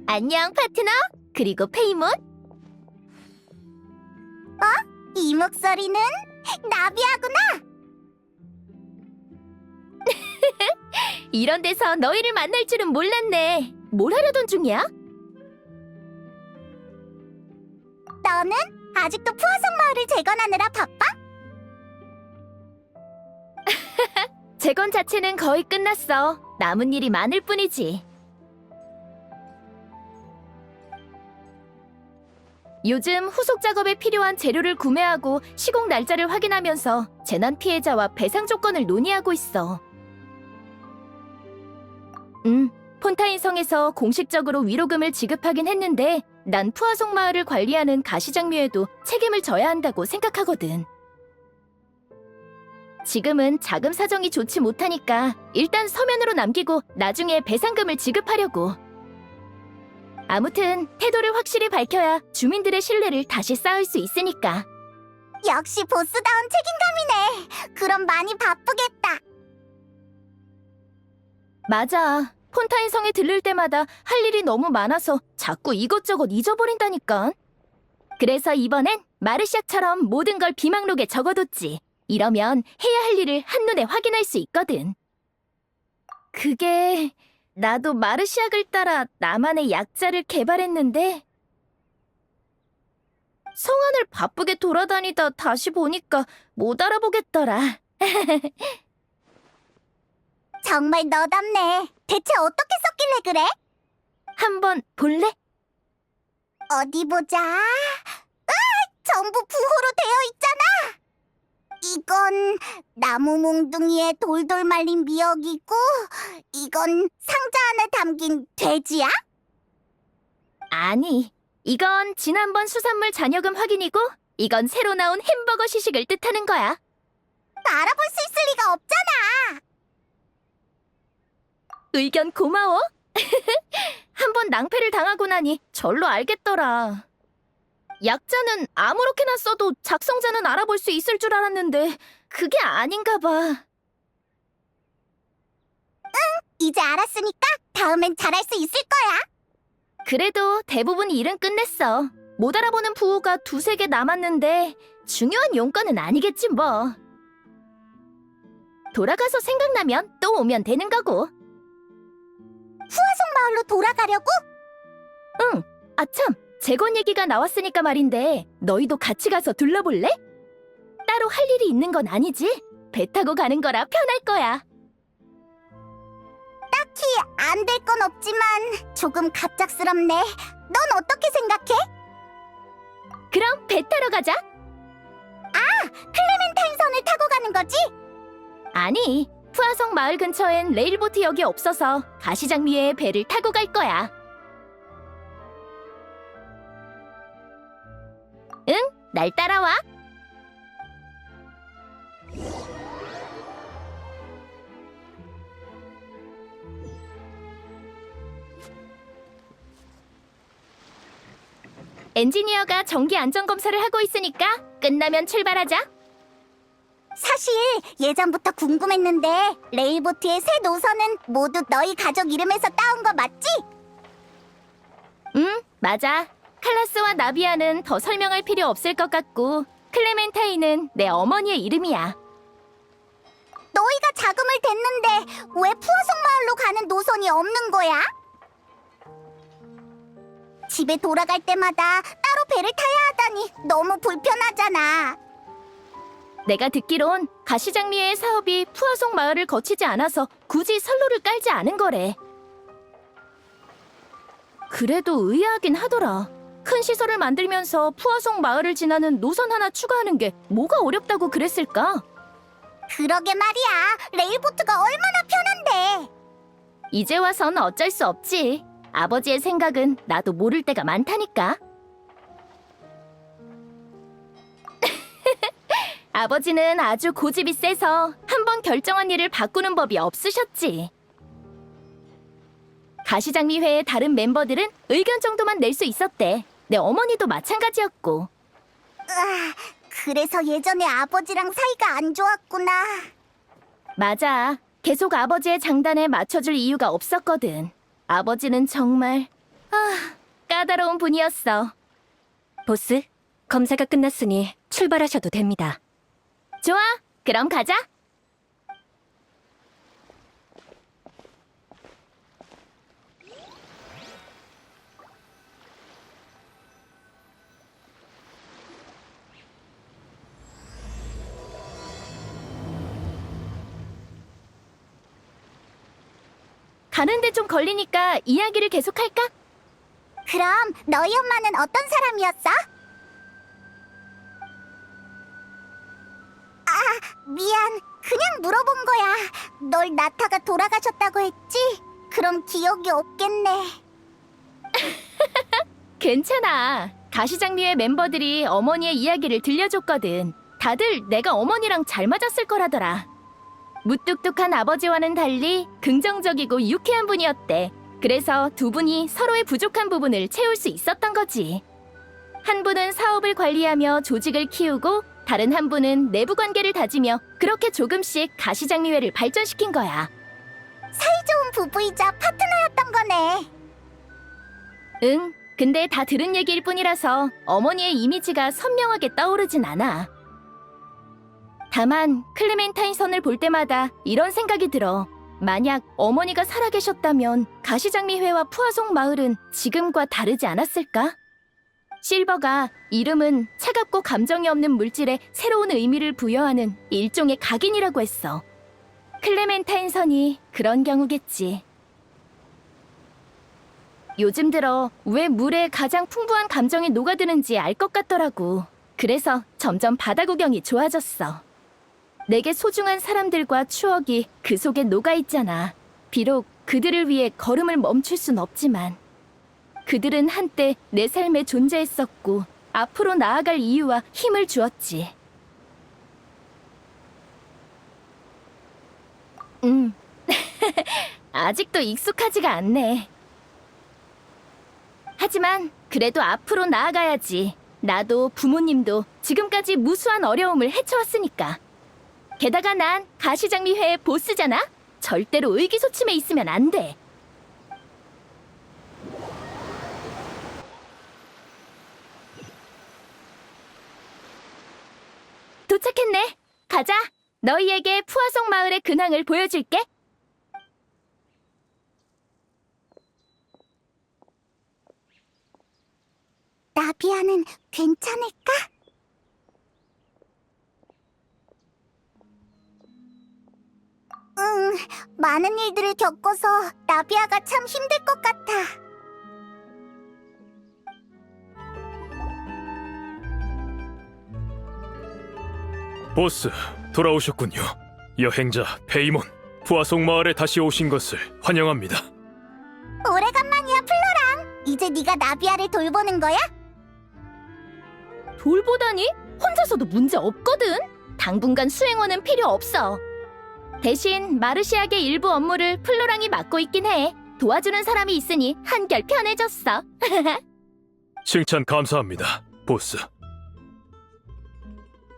안녕, 파트너. 그리고 페이몬. 이 목소리는 나비야구나. 이런 데서 너희를 만날 줄은 몰랐네. 뭘 하려던 중이야? 너는 아직도 푸아송 마을을 재건하느라 바빠? 재건 자체는 거의 끝났어. 남은 일이 많을 뿐이지. 요즘 후속 작업에 필요한 재료를 구매하고 시공 날짜를 확인하면서 재난 피해자와 배상 조건을 논의하고 있어. 폰타인 성에서 공식적으로 위로금을 지급하긴 했는데 난 푸아송 마을을 관리하는 가시장묘에도 책임을 져야 한다고 생각하거든. 지금은 자금 사정이 좋지 못하니까 일단 서면으로 남기고 나중에 배상금을 지급하려고. 아무튼 태도를 확실히 밝혀야 주민들의 신뢰를 다시 쌓을 수 있으니까. 역시 보스다운 책임감이네. 그럼 많이 바쁘겠다. 맞아. 폰타인 성에 들를 때마다 할 일이 너무 많아서 자꾸 이것저것 잊어버린다니까. 그래서 이번엔 마르샥처럼 모든 걸 비망록에 적어뒀지. 이러면 해야 할 일을 한눈에 확인할 수 있거든. 그게... 나도 마르샥을 따라 나만의 약자를 개발했는데 성 안을 바쁘게 돌아다니다 다시 보니까 못 알아보겠더라. 정말 너답네. 대체 어떻게 썼길래 그래? 한번 볼래? 어디 보자. 전부 부호로 되어 있잖아. 이건 나무 몽둥이에 돌돌 말린 미역이고, 이건 상자 안에 담긴 돼지야? 아니, 이건 지난번 수산물 잔여금 확인이고 이건 새로 나온 햄버거 시식을 뜻하는 거야. 알아볼 수 있을 리가 없잖아. 의견 고마워. 한번 낭패를 당하고 나니 절로 알겠더라. 약자는 아무렇게나 써도 작성자는 알아볼 수 있을 줄 알았는데 그게 아닌가 봐. 이제 알았으니까 다음엔 잘할 수 있을 거야. 그래도 대부분 일은 끝냈어. 못 알아보는 부호가 두세 개 남았는데 중요한 용건은 아니겠지 뭐. 돌아가서 생각나면 또 오면 되는 거고. 푸아송 마을로 돌아가려고? 응, 아참, 재건 얘기가 나왔으니까 말인데 너희도 같이 가서 둘러볼래? 따로 할 일이 있는 건 아니지? 배 타고 가는 거라 편할 거야. 딱히 안 될 건 없지만 조금 갑작스럽네. 넌 어떻게 생각해? 그럼 배 타러 가자. 클레멘타인선을 타고 가는 거지? 아니, 푸아송 마을 근처엔 레일보트 역이 없어서 가시장 위에 배를 타고 갈 거야. 응, 날 따라와. 엔지니어가 정기 안전검사를 하고 있으니까 끝나면 출발하자. 사실 예전부터 궁금했는데 레일보트의 새 노선은 모두 너희 가족 이름에서 따온 거 맞지? 응, 맞아. 칼라스와 나비아는 더 설명할 필요 없을 것 같고 클레멘타인은 내 어머니의 이름이야. 너희가 자금을 댔는데 왜 푸아송 마을로 가는 노선이 없는 거야? 집에 돌아갈 때마다 따로 배를 타야 하다니 너무 불편하잖아. 내가 듣기론 가시장미의 사업이 푸아송 마을을 거치지 않아서 굳이 선로를 깔지 않은 거래. 그래도 의아하긴 하더라. 큰 시설을 만들면서 푸아송 마을을 지나는 노선 하나 추가하는 게 뭐가 어렵다고 그랬을까? 그러게 말이야. 레일보트가 얼마나 편한데. 이제 와선 어쩔 수 없지. 아버지의 생각은 나도 모를 때가 많다니까. 아버지는 아주 고집이 세서 한번 결정한 일을 바꾸는 법이 없으셨지. 가시장미회의 다른 멤버들은 의견 정도만 낼 수 있었대. 내 어머니도 마찬가지였고. 그래서 예전에 아버지랑 사이가 안 좋았구나. 맞아. 계속 아버지의 장단에 맞춰줄 이유가 없었거든. 아버지는 정말 까다로운 분이었어. 보스, 검사가 끝났으니 출발하셔도 됩니다. 좋아, 그럼 가자. 가는데 좀 걸리니까 이야기를 계속할까? 그럼 너희 엄마는 어떤 사람이었어? 아, 미안. 그냥 물어본 거야. 널 나타가 돌아가셨다고 했지? 그럼 기억이 없겠네. 괜찮아. 가시장미회 멤버들이 어머니의 이야기를 들려줬거든. 다들 내가 어머니랑 잘 맞았을 거라더라. 무뚝뚝한 아버지와는 달리 긍정적이고 유쾌한 분이었대. 그래서 두 분이 서로의 부족한 부분을 채울 수 있었던 거지. 한 분은 사업을 관리하며 조직을 키우고 다른 한 분은 내부 관계를 다지며 그렇게 조금씩 가시장미회를 발전시킨 거야. 사이좋은 부부이자 파트너였던 거네. 응, 근데 다 들은 얘기일 뿐이라서 어머니의 이미지가 선명하게 떠오르진 않아. 다만 클레멘타인 선을 볼 때마다 이런 생각이 들어. 만약 어머니가 살아계셨다면 가시장미회와 푸아송 마을은 지금과 다르지 않았을까? 실버가 이름은 차갑고 감정이 없는 물질에 새로운 의미를 부여하는 일종의 각인이라고 했어. 클레멘타인 선이 그런 경우겠지. 요즘 들어 왜 물에 가장 풍부한 감정이 녹아드는지 알 것 같더라고. 그래서 점점 바다 구경이 좋아졌어. 내게 소중한 사람들과 추억이 그 속에 녹아있잖아. 비록 그들을 위해 걸음을 멈출 순 없지만 그들은 한때 내 삶에 존재했었고 앞으로 나아갈 이유와 힘을 주었지. 아직도 익숙하지가 않네. 하지만 그래도 앞으로 나아가야지. 나도 부모님도 지금까지 무수한 어려움을 헤쳐왔으니까. 게다가 난 가시장미회의 보스잖아? 절대로 의기소침해 있으면 안 돼. 도착했네. 가자. 너희에게 푸아송 마을의 근황을 보여줄게. 나비아는 괜찮을까? 응, 많은 일들을 겪어서 나비아가 참 힘들 것 같아. 보스, 돌아오셨군요. 여행자 페이몬, 푸아송 마을에 다시 오신 것을 환영합니다. 오래간만이야, 플로랑. 이제 네가 나비아를 돌보는 거야? 돌보다니? 혼자서도 문제 없거든. 당분간 수행원은 필요 없어. 대신 마르시아의 일부 업무를 플로랑이 맡고 있긴 해. 도와주는 사람이 있으니 한결 편해졌어. 칭찬 감사합니다, 보스.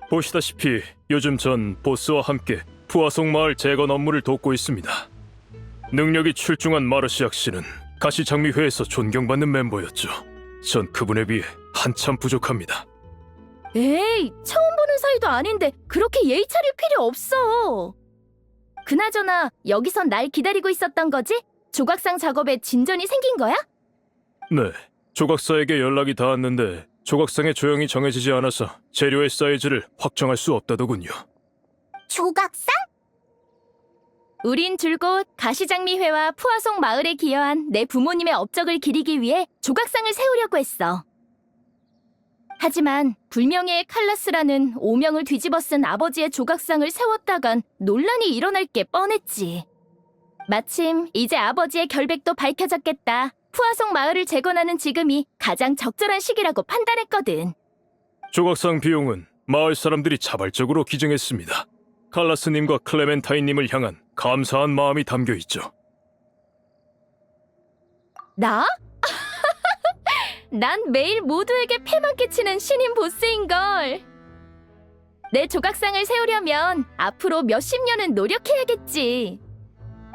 보시다시피 요즘 전 보스와 함께 푸아송 마을 재건 업무를 돕고 있습니다. 능력이 출중한 마르시악 씨는 가시장미회에서 존경받는 멤버였죠. 전 그분에 비해 한참 부족합니다. 에이, 처음 보는 사이도 아닌데 그렇게 예의 차릴 필요 없어. 그나저나 여기선 날 기다리고 있었던 거지? 조각상 작업에 진전이 생긴 거야? 네, 조각사에게 연락이 닿았는데 조각상의 조형이 정해지지 않아서 재료의 사이즈를 확정할 수 없다더군요. 조각상? 우린 줄곧 가시장미회와 푸아송 마을에 기여한 내 부모님의 업적을 기리기 위해 조각상을 세우려고 했어. 하지만 불명예의 칼라스라는 오명을 뒤집어 쓴 아버지의 조각상을 세웠다간 논란이 일어날 게 뻔했지. 마침 이제 아버지의 결백도 밝혀졌겠다. 푸아송 마을을 재건하는 지금이 가장 적절한 시기라고 판단했거든. 조각상 비용은 마을 사람들이 자발적으로 기증했습니다. 칼라스님과 클레멘타인님을 향한 감사한 마음이 담겨 있죠. 나? 난 매일 모두에게 패만 끼치는 신인 보스인걸. 내 조각상을 세우려면 앞으로 몇십 년은 노력해야겠지.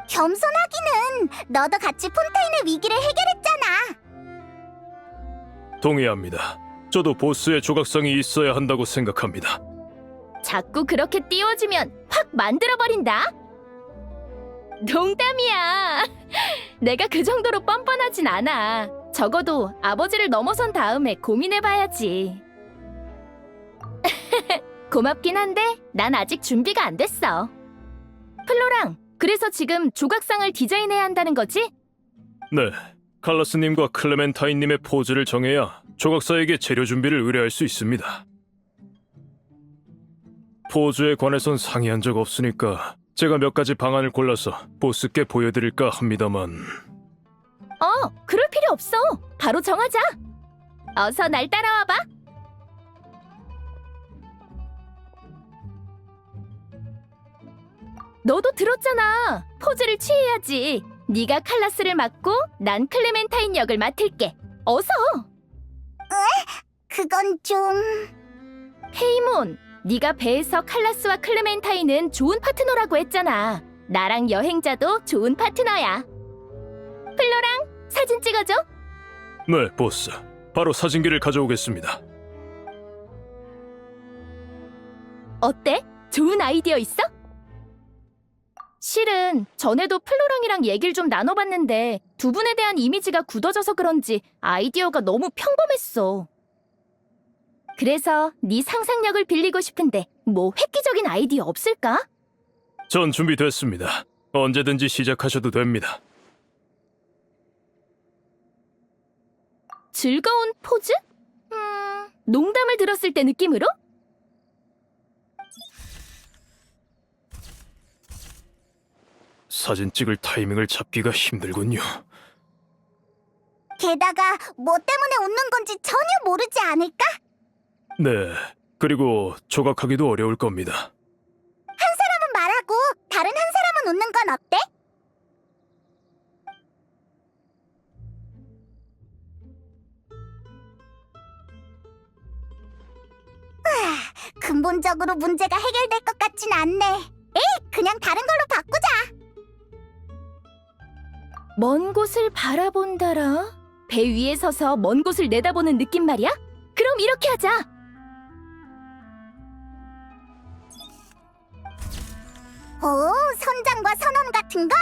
겸손하기는. 너도 같이 폰타인의 위기를 해결했잖아. 동의합니다. 저도 보스의 조각상이 있어야 한다고 생각합니다. 자꾸 그렇게 띄워주면 확 만들어버린다. 농담이야. 내가 그 정도로 뻔뻔하진 않아. 적어도 아버지를 넘어선 다음에 고민해봐야지. 고맙긴 한데 난 아직 준비가 안 됐어. 플로랑, 그래서 지금 조각상을 디자인해야 한다는 거지? 네, 칼라스님과 클레멘타인님의 포즈를 정해야 조각사에게 재료 준비를 의뢰할 수 있습니다. 포즈에 관해선 상의한 적 없으니까 제가 몇 가지 방안을 골라서 보스께 보여드릴까 합니다만. 그럴 필요 없어. 바로 정하자. 어서 날 따라와봐. 너도 들었잖아. 포즈를 취해야지. 네가 칼라스를 맡고 난 클레멘타인 역을 맡을게. 어서. 그건 좀... 페이몬, 네가 배에서 칼라스와 클레멘타인은 좋은 파트너라고 했잖아. 나랑 여행자도 좋은 파트너야. 플로랑, 사진 찍어줘. 네, 보스. 바로 사진기를 가져오겠습니다. 어때? 좋은 아이디어 있어? 실은 전에도 플로랑이랑 얘기를 좀 나눠봤는데 두 분에 대한 이미지가 굳어져서 그런지 아이디어가 너무 평범했어. 그래서 네 상상력을 빌리고 싶은데 뭐 획기적인 아이디어 없을까? 전 준비됐습니다. 언제든지 시작하셔도 됩니다. 즐거운 포즈? 농담을 들었을 때 느낌으로? 사진 찍을 타이밍을 잡기가 힘들군요. 게다가 뭐 때문에 웃는 건지 전혀 모르지 않을까? 네, 그리고 조각하기도 어려울 겁니다. 한번 말하고 다른 한 사람은 웃는 건 어때? 근본적으로 문제가 해결될 것 같진 않네. 에이, 그냥 다른 걸로 바꾸자. 먼 곳을 바라본다라? 배 위에 서서 먼 곳을 내다보는 느낌 말이야? 그럼 이렇게 하자. 오, 선장과 선원 같은 걸?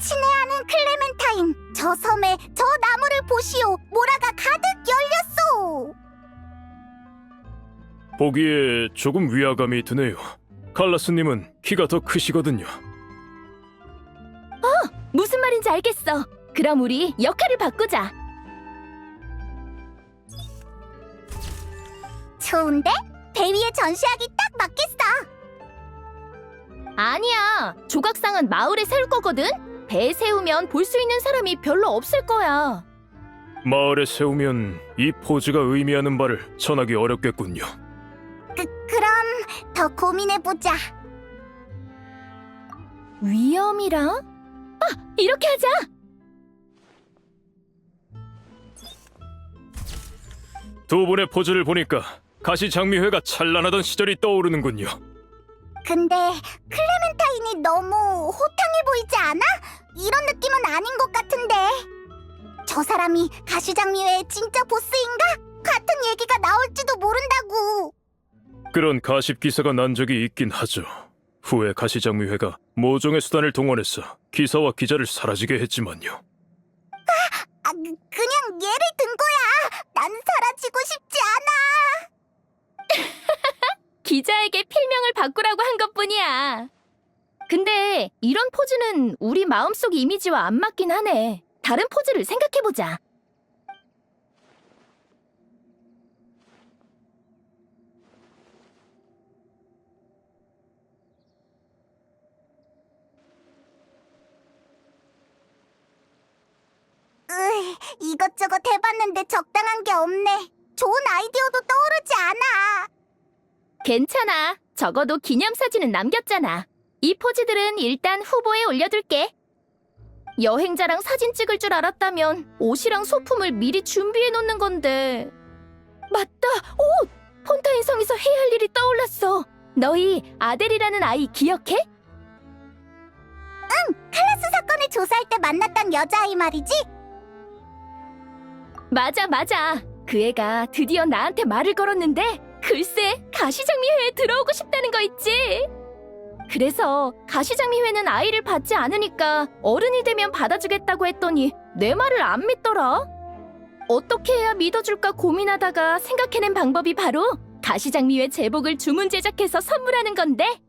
친애하는 클레멘타인, 저 섬에 저 나무를 보시오. 모라가 가득 열렸소. 보기에 조금 위화감이 드네요. 칼라스님은 키가 더 크시거든요. 무슨 말인지 알겠어. 그럼 우리 역할을 바꾸자. 좋은데? 배 위에 전시하기 딱 맞겠어. 아니야. 조각상은 마을에 세울 거거든. 배에 세우면 볼 수 있는 사람이 별로 없을 거야. 마을에 세우면 이 포즈가 의미하는 바를 전하기 어렵겠군요. 그럼 더 고민해보자. 위험이라? 이렇게 하자. 두 분의 포즈를 보니까 가시장미회가 찬란하던 시절이 떠오르는군요. 근데 클레멘타인이 너무 호탕해 보이지 않아? 이런 느낌은 아닌 것 같은데. 저 사람이 가시장미회의 진짜 보스인가? 같은 얘기가 나올지도 모른다고. 그런 가십 기사가 난 적이 있긴 하죠. 후에 가시장미회가 모종의 수단을 동원해서 기사와 기자를 사라지게 했지만요. 그냥 예를 든 거야. 난 사라지고 싶지 않아. 기자에게 필명을 바꾸라고 한 것뿐이야. 근데 이런 포즈는 우리 마음속 이미지와 안 맞긴 하네. 다른 포즈를 생각해보자. 이것저것 해봤는데 적당한 게 없네. 좋은 아이디어도 떠오르지 않아. 괜찮아. 적어도 기념사진은 남겼잖아. 이 포즈들은 일단 후보에 올려둘게. 여행자랑 사진 찍을 줄 알았다면 옷이랑 소품을 미리 준비해 놓는 건데. 맞다! 옷! 폰타인 성에서 해야 할 일이 떠올랐어. 너희 아델이라는 아이 기억해? 클라스 사건을 조사할 때 만났던 여자아이 말이지? 맞아, 맞아. 그 애가 드디어 나한테 말을 걸었는데 글쎄 가시장미회에 들어오고 싶다는 거 있지. 그래서 가시장미회는 아이를 받지 않으니까 어른이 되면 받아주겠다고 했더니 내 말을 안 믿더라. 어떻게 해야 믿어줄까 고민하다가 생각해낸 방법이 바로 가시장미회 제복을 주문 제작해서 선물하는 건데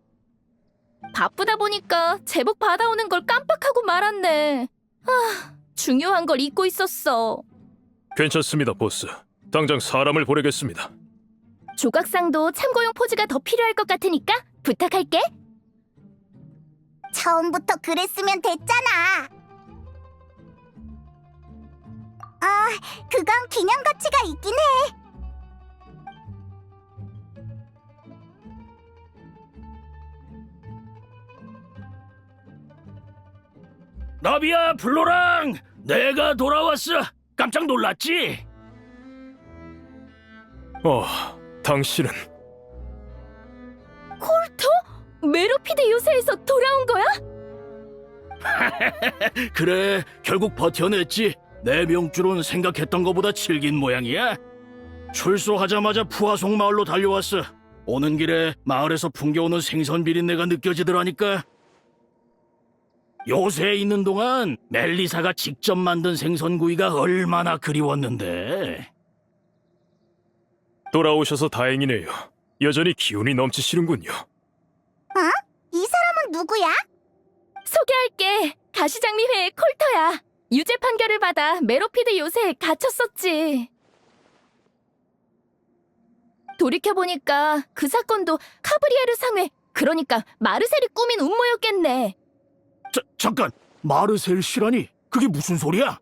바쁘다 보니까 제복 받아오는 걸 깜빡하고 말았네. 중요한 걸 잊고 있었어. 괜찮습니다, 보스. 당장 사람을 보내겠습니다. 조각상도 참고용 포즈가 더 필요할 것 같으니까 부탁할게. 처음부터 그랬으면 됐잖아. 아, 그건 기념 가치가 있긴 해. 나비야, 블로랑! 내가 돌아왔어! 깜짝 놀랐지? 당신은 콜터? 메로피드 요새에서 돌아온 거야? 그래, 결국 버텨냈지. 내 명줄은 생각했던 것보다 질긴 모양이야. 출소하자마자 푸아송 마을로 달려왔어. 오는 길에 마을에서 풍겨오는 생선 비린내가 느껴지더라니까. 요새에 있는 동안 멜리사가 직접 만든 생선구이가 얼마나 그리웠는데. 돌아오셔서 다행이네요. 여전히 기운이 넘치시는군요. 이 사람은 누구야? 소개할게. 가시장미회의 콜터야. 유죄 판결을 받아 메로피드 요새에 갇혔었지. 돌이켜보니까 그 사건도 카브리에르 상회, 그러니까 마르셀이 꾸민 음모였겠네. 잠깐, 마르셀 씨라니? 그게 무슨 소리야?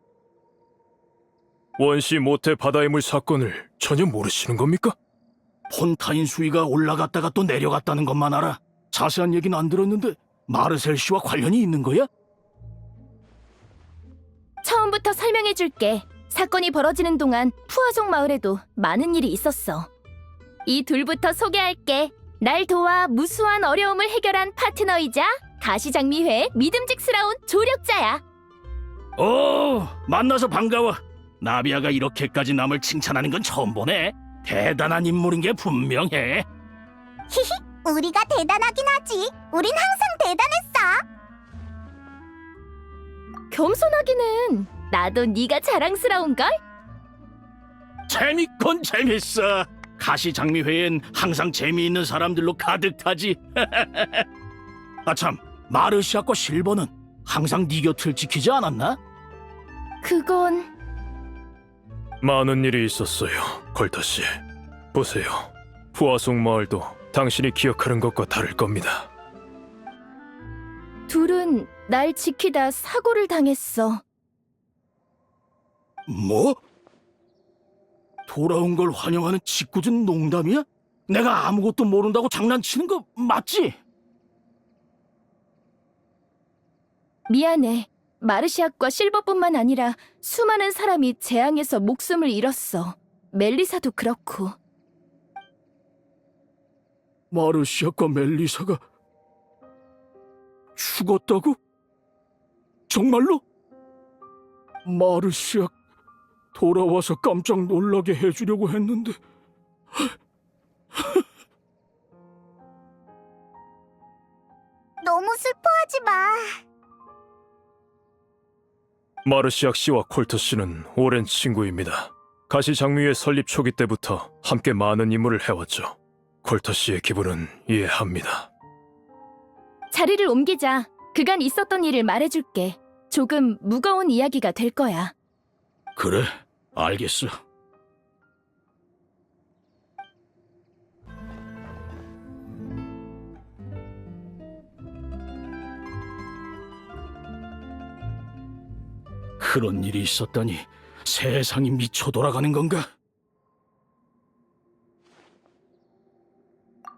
원시 모태 바다의 물 사건을 전혀 모르시는 겁니까? 폰타인 수위가 올라갔다가 또 내려갔다는 것만 알아. 자세한 얘기는 안 들었는데 마르셀 씨와 관련이 있는 거야? 처음부터 설명해줄게. 사건이 벌어지는 동안 푸아송 마을에도 많은 일이 있었어. 이 둘부터 소개할게. 날 도와 무수한 어려움을 해결한 파트너이자 가시장미회의 믿음직스러운 조력자야. 오, 만나서 반가워. 나비아가 이렇게까지 남을 칭찬하는 건 처음 보네. 대단한 인물인 게 분명해. 히히, 우리가 대단하긴 하지. 우린 항상 대단했어. 겸손하기는 나도 네가 자랑스러운걸? 재밌건 재밌어. 가시장미회엔 항상 재미있는 사람들로 가득 타지. 아참, 마르시아과 실버는 항상 네 곁을 지키지 않았나? 그건... 많은 일이 있었어요, 콜터 씨. 보세요. 푸아송 마을도 당신이 기억하는 것과 다를 겁니다. 둘은 날 지키다 사고를 당했어. 뭐? 돌아온 걸 환영하는 짓궂은 농담이야? 내가 아무것도 모른다고 장난치는 거 맞지? 미안해. 마르시아과 실버뿐만 아니라 수많은 사람이 재앙에서 목숨을 잃었어. 멜리사도 그렇고. 마르시아과 멜리사가 죽었다고? 정말로? 마르시아 돌아와서 깜짝 놀라게 해주려고 했는데 너무 슬퍼하지 마. 마르시악 씨와 콜터 씨는 오랜 친구입니다. 가시장미회 설립 초기 때부터 함께 많은 임무를 해왔죠. 콜터 씨의 기분은 이해합니다. 자리를 옮기자. 그간 있었던 일을 말해줄게. 조금 무거운 이야기가 될 거야. 그래, 알겠어. 그런 일이 있었다니 세상이 미쳐 돌아가는 건가?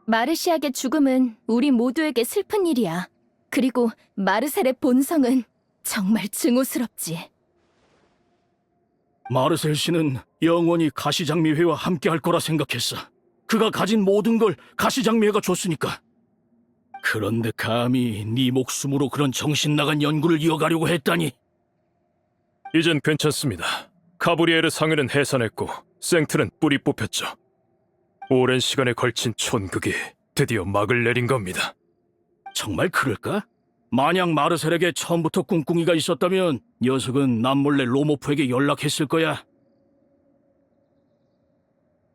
마르시악의 죽음은 우리 모두에게 슬픈 일이야. 그리고 마르셀의 본성은 정말 증오스럽지. 마르셀 씨는 영원히 가시장미회와 함께 할 거라 생각했어. 그가 가진 모든 걸 가시장미회가 줬으니까. 그런데 감히 네 목숨으로 그런 정신 나간 연구를 이어가려고 했다니. 이젠 괜찮습니다. 카브리에르 상회는 해산했고 생트는 뿌리 뽑혔죠. 오랜 시간에 걸친 촌극이 드디어 막을 내린 겁니다. 정말 그럴까? 만약 마르셀에게 처음부터 꿍꿍이가 있었다면 녀석은 남몰래 로모프에게 연락했을 거야.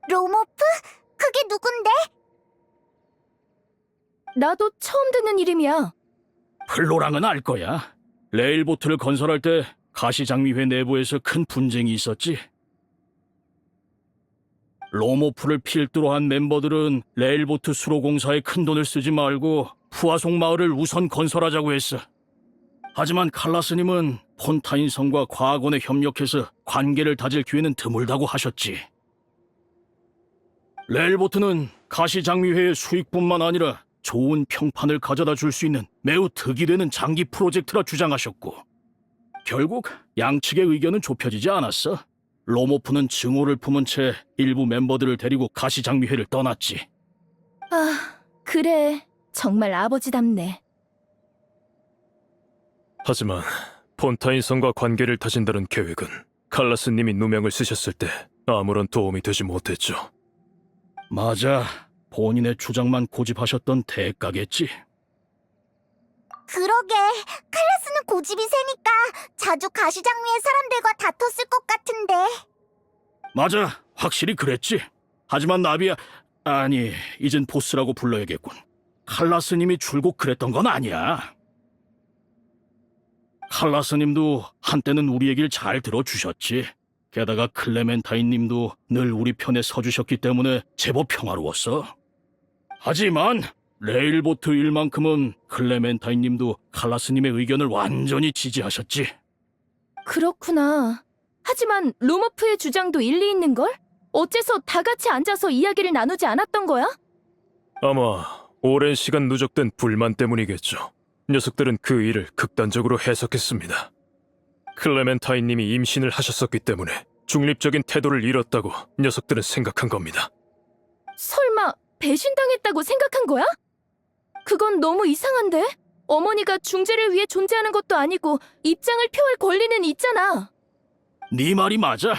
로모프? 그게 누군데? 나도 처음 듣는 이름이야. 플로랑은 알 거야. 레일보트를 건설할 때 가시장미회 내부에서 큰 분쟁이 있었지. 로모프를 필두로 한 멤버들은 레일보트 수로공사에 큰 돈을 쓰지 말고 푸아송 마을을 우선 건설하자고 했어. 하지만 칼라스님은 폰타인 성과 과학원에 협력해서 관계를 다질 기회는 드물다고 하셨지. 레일보트는 가시장미회의 수익뿐만 아니라 좋은 평판을 가져다 줄 수 있는 매우 득이 되는 장기 프로젝트라 주장하셨고, 결국 양측의 의견은 좁혀지지 않았어. 로모프는 증오를 품은 채 일부 멤버들을 데리고 가시장미회를 떠났지. 아, 그래. 정말 아버지답네. 하지만 폰타인성과 관계를 다진다는 계획은 칼라스님이 누명을 쓰셨을 때 아무런 도움이 되지 못했죠. 맞아. 본인의 주장만 고집하셨던 대가겠지. 그러게, 칼라스는 고집이 세니까 자주 가시장미회 사람들과 다퉜을 것 같은데. 맞아. 확실히 그랬지. 하지만 나비야, 아니, 이젠 보스라고 불러야겠군. 칼라스님이 줄곧 그랬던 건 아니야. 칼라스님도 한때는 우리 얘기를 잘 들어주셨지. 게다가 클레멘타인님도 늘 우리 편에 서주셨기 때문에 제법 평화로웠어. 하지만 레일보트 일만큼은 클레멘타인님도 칼라스님의 의견을 완전히 지지하셨지. 그렇구나. 하지만 로모프의 주장도 일리 있는걸? 어째서 다 같이 앉아서 이야기를 나누지 않았던 거야? 아마 오랜 시간 누적된 불만 때문이겠죠. 녀석들은 그 일을 극단적으로 해석했습니다. 클레멘타인님이 임신을 하셨었기 때문에 중립적인 태도를 잃었다고 녀석들은 생각한 겁니다. 설마 배신당했다고 생각한 거야? 그건 너무 이상한데? 어머니가 중재를 위해 존재하는 것도 아니고 입장을 표할 권리는 있잖아. 네 말이 맞아.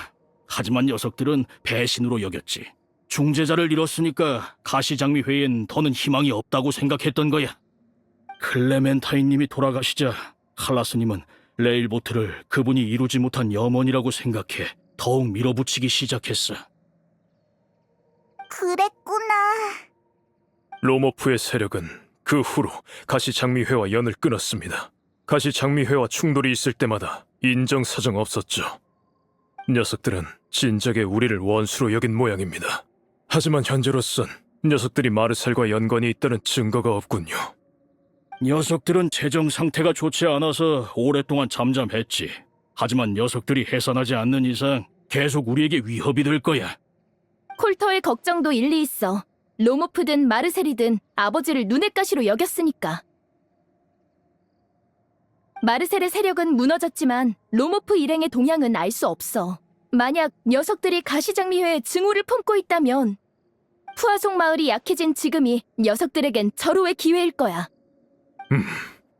하지만 녀석들은 배신으로 여겼지. 중재자를 잃었으니까 가시장미회엔 더는 희망이 없다고 생각했던 거야. 클레멘타인님이 돌아가시자 칼라스님은 레일보트를 그분이 이루지 못한 염원이라고 생각해 더욱 밀어붙이기 시작했어. 그랬구나. 로모프의 세력은 그 후로 가시장미회와 연을 끊었습니다. 가시장미회와 충돌이 있을 때마다 인정사정 없었죠. 녀석들은 진작에 우리를 원수로 여긴 모양입니다. 하지만 현재로선 녀석들이 마르셀과 연관이 있다는 증거가 없군요. 녀석들은 재정 상태가 좋지 않아서 오랫동안 잠잠했지. 하지만 녀석들이 해산하지 않는 이상 계속 우리에게 위협이 될 거야. 콜터의 걱정도 일리 있어. 로모프든 마르셀이든 아버지를 눈엣 가시로 여겼으니까. 마르셀의 세력은 무너졌지만 로모프 일행의 동향은 알 수 없어. 만약 녀석들이 가시장미회에 증오를 품고 있다면 푸아송 마을이 약해진 지금이 녀석들에겐 절호의 기회일 거야.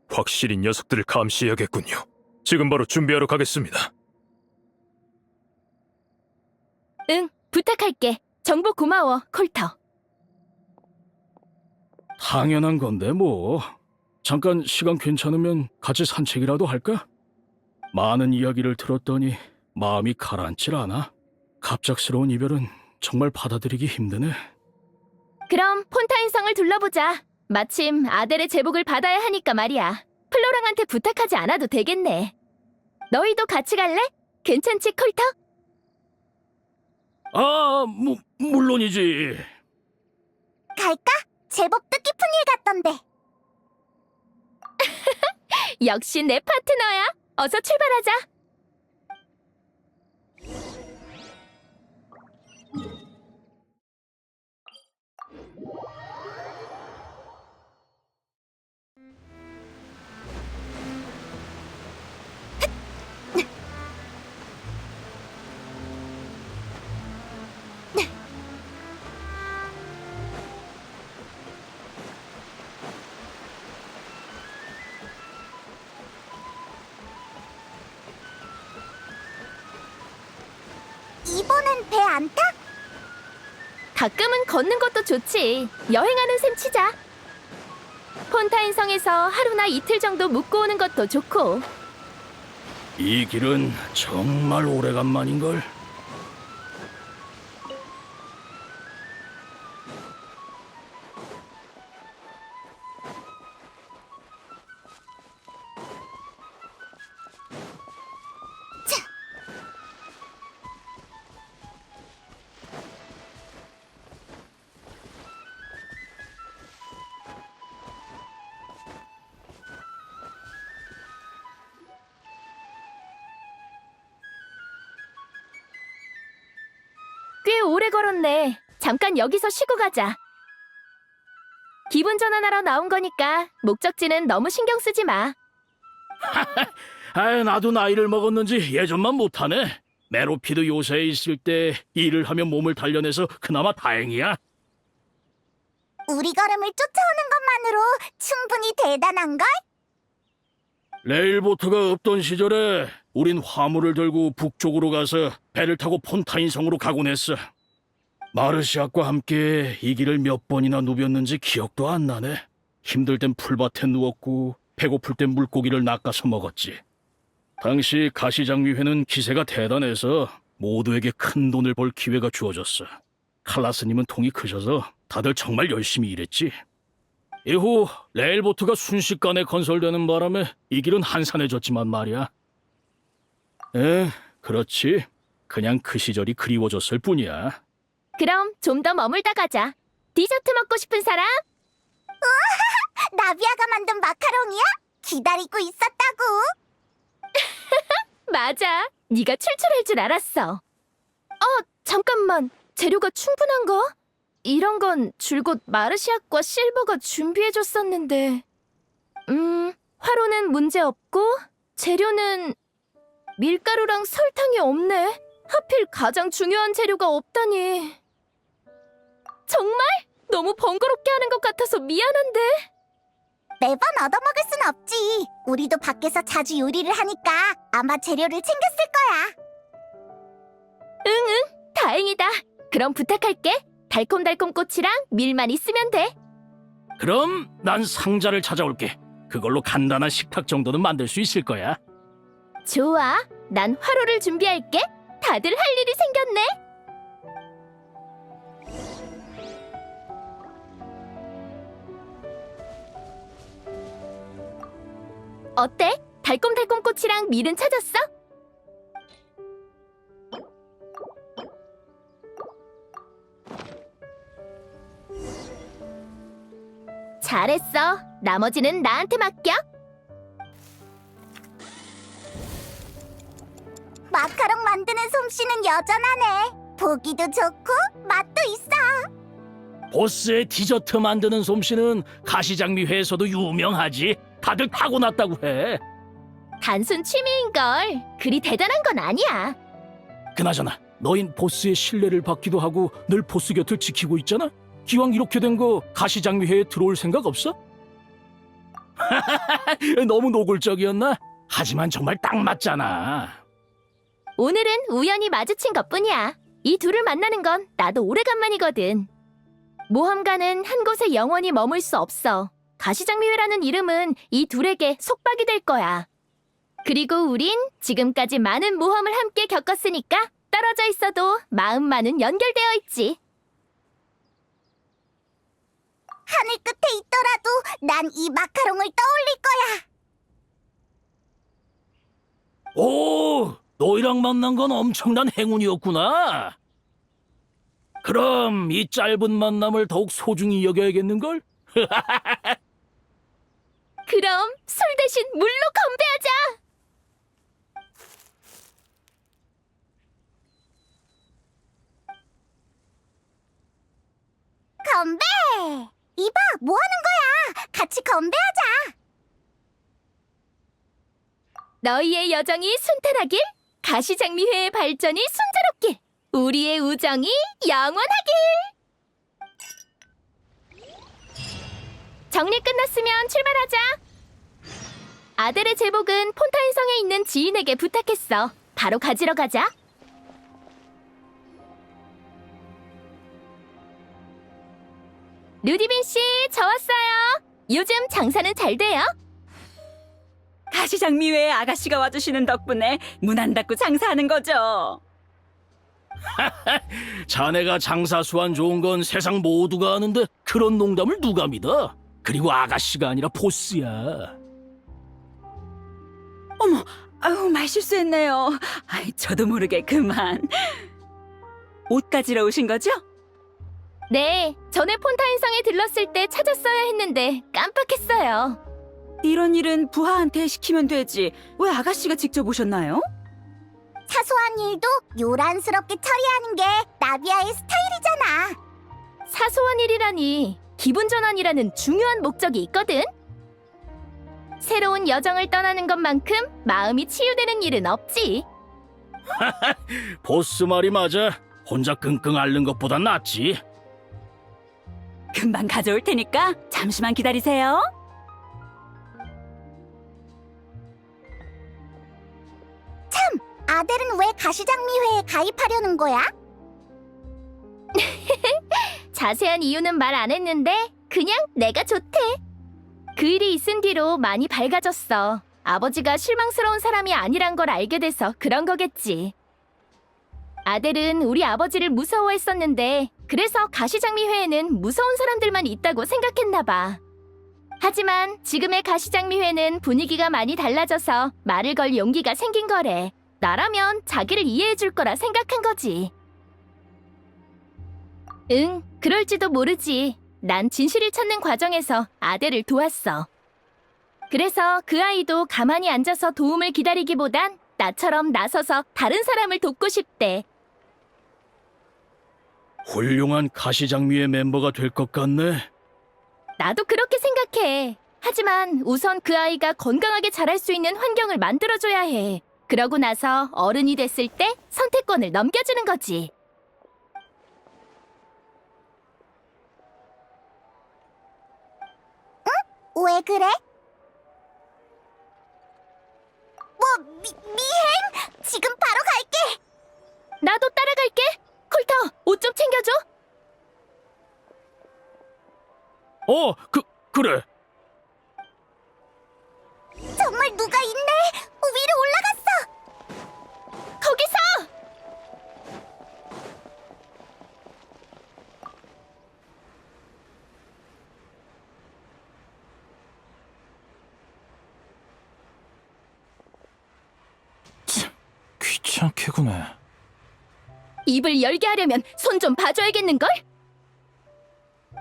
확실히 녀석들을 감시해야겠군요. 지금 바로 준비하러 가겠습니다. 응, 부탁할게. 정보 고마워, 콜터. 당연한 건데 뭐. 잠깐 시간 괜찮으면 같이 산책이라도 할까? 많은 이야기를 들었더니 마음이 가라앉질 않아. 갑작스러운 이별은 정말 받아들이기 힘드네. 그럼 폰타인 성을 둘러보자. 마침 아델의 제복을 받아야 하니까 말이야. 플로랑한테 부탁하지 않아도 되겠네. 너희도 같이 갈래? 괜찮지, 콜터? 물론이지. 갈까? 제법 뜻깊은 일 같던데. 역시 내 파트너야. 어서 출발하자. 이번엔 배 안 타? 가끔은 걷는 것도 좋지. 여행하는 셈 치자. 폰타인 성에서 하루나 이틀 정도 묵고 오는 것도 좋고. 이 길은 정말 오래간만인걸. 꽤 오래 걸었네. 잠깐 여기서 쉬고 가자. 기분 전환하러 나온 거니까 목적지는 너무 신경 쓰지 마. 나도 나이를 먹었는지 예전만 못하네. 메로피드 요새에 있을 때 일을 하며 몸을 단련해서 그나마 다행이야. 우리 걸음을 쫓아오는 것만으로 충분히 대단한걸? 레일보트가 없던 시절에 우린 화물을 들고 북쪽으로 가서 배를 타고 폰타인 성으로 가곤 했어. 마르시악과 함께 이 길을 몇 번이나 누볐는지 기억도 안 나네. 힘들 땐 풀밭에 누웠고 배고플 땐 물고기를 낚아서 먹었지. 당시 가시장미회는 기세가 대단해서 모두에게 큰 돈을 벌 기회가 주어졌어. 칼라스님은 통이 크셔서 다들 정말 열심히 일했지. 이후 레일보트가 순식간에 건설되는 바람에 이 길은 한산해졌지만 말이야. 그렇지. 그냥 그 시절이 그리워졌을 뿐이야. 그럼 좀 더 머물다 가자. 디저트 먹고 싶은 사람? 나비아가 만든 마카롱이야? 기다리고 있었다고. 맞아. 네가 출출할 줄 알았어. 잠깐만. 재료가 충분한가? 이런 건 줄곧 마르시악과 실버가 준비해줬었는데. 화로는 문제 없고 재료는 밀가루랑 설탕이 없네. 하필 가장 중요한 재료가 없다니. 정말? 너무 번거롭게 하는 것 같아서 미안한데. 매번 얻어먹을 순 없지. 우리도 밖에서 자주 요리를 하니까 아마 재료를 챙겼을 거야. 응응, 다행이다. 그럼 부탁할게. 달콤달콤 꽃이랑 밀만 있으면 돼. 그럼 난 상자를 찾아올게. 그걸로 간단한 식탁 정도는 만들 수 있을 거야. 좋아. 난 화로를 준비할게. 다들 할 일이 생겼네. 어때? 달콤달콤 꽃이랑 밀은 찾았어? 잘했어. 나머지는 나한테 맡겨. 마카롱 만드는 솜씨는 여전하네. 보기도 좋고 맛도 있어. 보스의 디저트 만드는 솜씨는 가시장미회에서도 유명하지. 다들 타고났다고 해. 단순 취미인걸. 그리 대단한 건 아니야. 그나저나 너흰 보스의 신뢰를 받기도 하고 늘 보스 곁을 지키고 있잖아. 기왕 이렇게 된 거 가시장미회에 들어올 생각 없어? 너무 노골적이었나? 하지만 정말 딱 맞잖아. 오늘은 우연히 마주친 것뿐이야. 이 둘을 만나는 건 나도 오래간만이거든. 모험가는 한 곳에 영원히 머물 수 없어. 가시장미회라는 이름은 이 둘에게 속박이 될 거야. 그리고 우린 지금까지 많은 모험을 함께 겪었으니까 떨어져 있어도 마음만은 연결되어 있지. 하늘 끝에 있더라도 난 이 마카롱을 떠올릴 거야. 오, 너희랑 만난 건 엄청난 행운이었구나. 그럼 이 짧은 만남을 더욱 소중히 여겨야겠는걸? 그럼 술 대신 물로 건배하자. 건배! 이봐, 뭐 하는 거야? 같이 건배하자. 너희의 여정이 순탄하길, 가시장미회의 발전이 순조롭길, 우리의 우정이 영원하길. 정리 끝났으면 출발하자. 아델의 제복은 폰타인성에 있는 지인에게 부탁했어. 바로 가지러 가자. 루디빈 씨, 저 왔어요. 요즘 장사는 잘 돼요? 가시장미회에 아가씨가 와주시는 덕분에 문 안 닫고 장사하는 거죠. 자네가 장사 수완 좋은 건 세상 모두가 아는데 그런 농담을 누가 믿어? 그리고 아가씨가 아니라 보스야. 어머, 아유, 말 실수했네요. 아이, 저도 모르게 그만. 옷 가지러 오신 거죠? 네, 전에 폰타인성에 들렀을 때 찾았어야 했는데 깜빡했어요. 이런 일은 부하한테 시키면 되지. 왜 아가씨가 직접 오셨나요? 사소한 일도 요란스럽게 처리하는 게 나비아의 스타일이잖아. 사소한 일이라니 기분 전환이라는 중요한 목적이 있거든. 새로운 여정을 떠나는 것만큼 마음이 치유되는 일은 없지. 보스 말이 맞아. 혼자 끙끙 앓는 것보단 낫지. 금방 가져올 테니까 잠시만 기다리세요. 아델은 왜 가시장미회에 가입하려는 거야? 자세한 이유는 말 안 했는데 그냥 내가 좋대. 그 일이 있은 뒤로 많이 밝아졌어. 아버지가 실망스러운 사람이 아니란 걸 알게 돼서 그런 거겠지. 아델은 우리 아버지를 무서워했었는데 그래서 가시장미회에는 무서운 사람들만 있다고 생각했나 봐. 하지만 지금의 가시장미회는 분위기가 많이 달라져서 말을 걸 용기가 생긴 거래. 나라면 자기를 이해해줄 거라 생각한 거지. 응, 그럴지도 모르지. 난 진실을 찾는 과정에서 아델을 도왔어. 그래서 그 아이도 가만히 앉아서 도움을 기다리기보단 나처럼 나서서 다른 사람을 돕고 싶대. 훌륭한 가시장미의 멤버가 될 것 같네. 나도 그렇게 생각해. 하지만 우선 그 아이가 건강하게 자랄 수 있는 환경을 만들어줘야 해. 그러고 나서 어른이 됐을 때 선택권을 넘겨주는 거지. 왜 그래? 미행? 지금 바로 갈게. 나도 따라갈게. 콜터, 옷 좀 챙겨줘. 그래. 정말 누가 있네. 위로 올라갔어. 거기서! 귀찮게 구네. 입을 열게 하려면 손 좀 봐줘야겠는걸?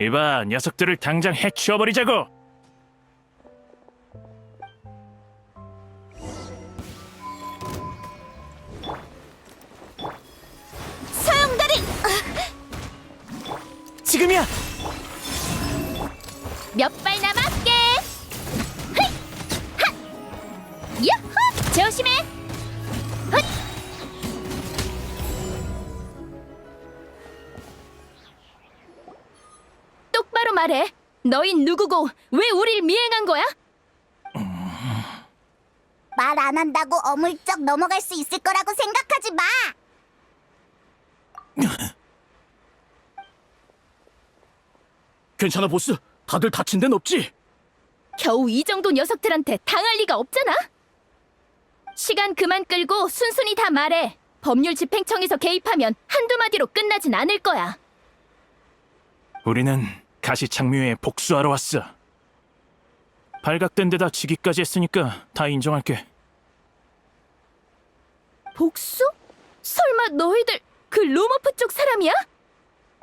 이봐, 녀석들을 당장 해치워버리자고. 소용돌이! 지금이야. 몇 발 남았게! 휘! 하! 야호! 조심해! 헛! 똑바로 말해. 너흰 누구고 왜 우릴 미행한 거야? 말 안 한다고 어물쩍 넘어갈 수 있을 거라고 생각하지 마. 괜찮아, 보스. 다들 다친 데는 없지? 겨우 이 정도 녀석들한테 당할 리가 없잖아? 시간 그만 끌고 순순히 다 말해. 법률 집행청에서 개입하면 한두 마디로 끝나진 않을 거야. 우리는 가시장미회에 복수하러 왔어. 발각된 데다 지기까지 했으니까 다 인정할게. 복수? 설마 너희들 그 로머프 쪽 사람이야?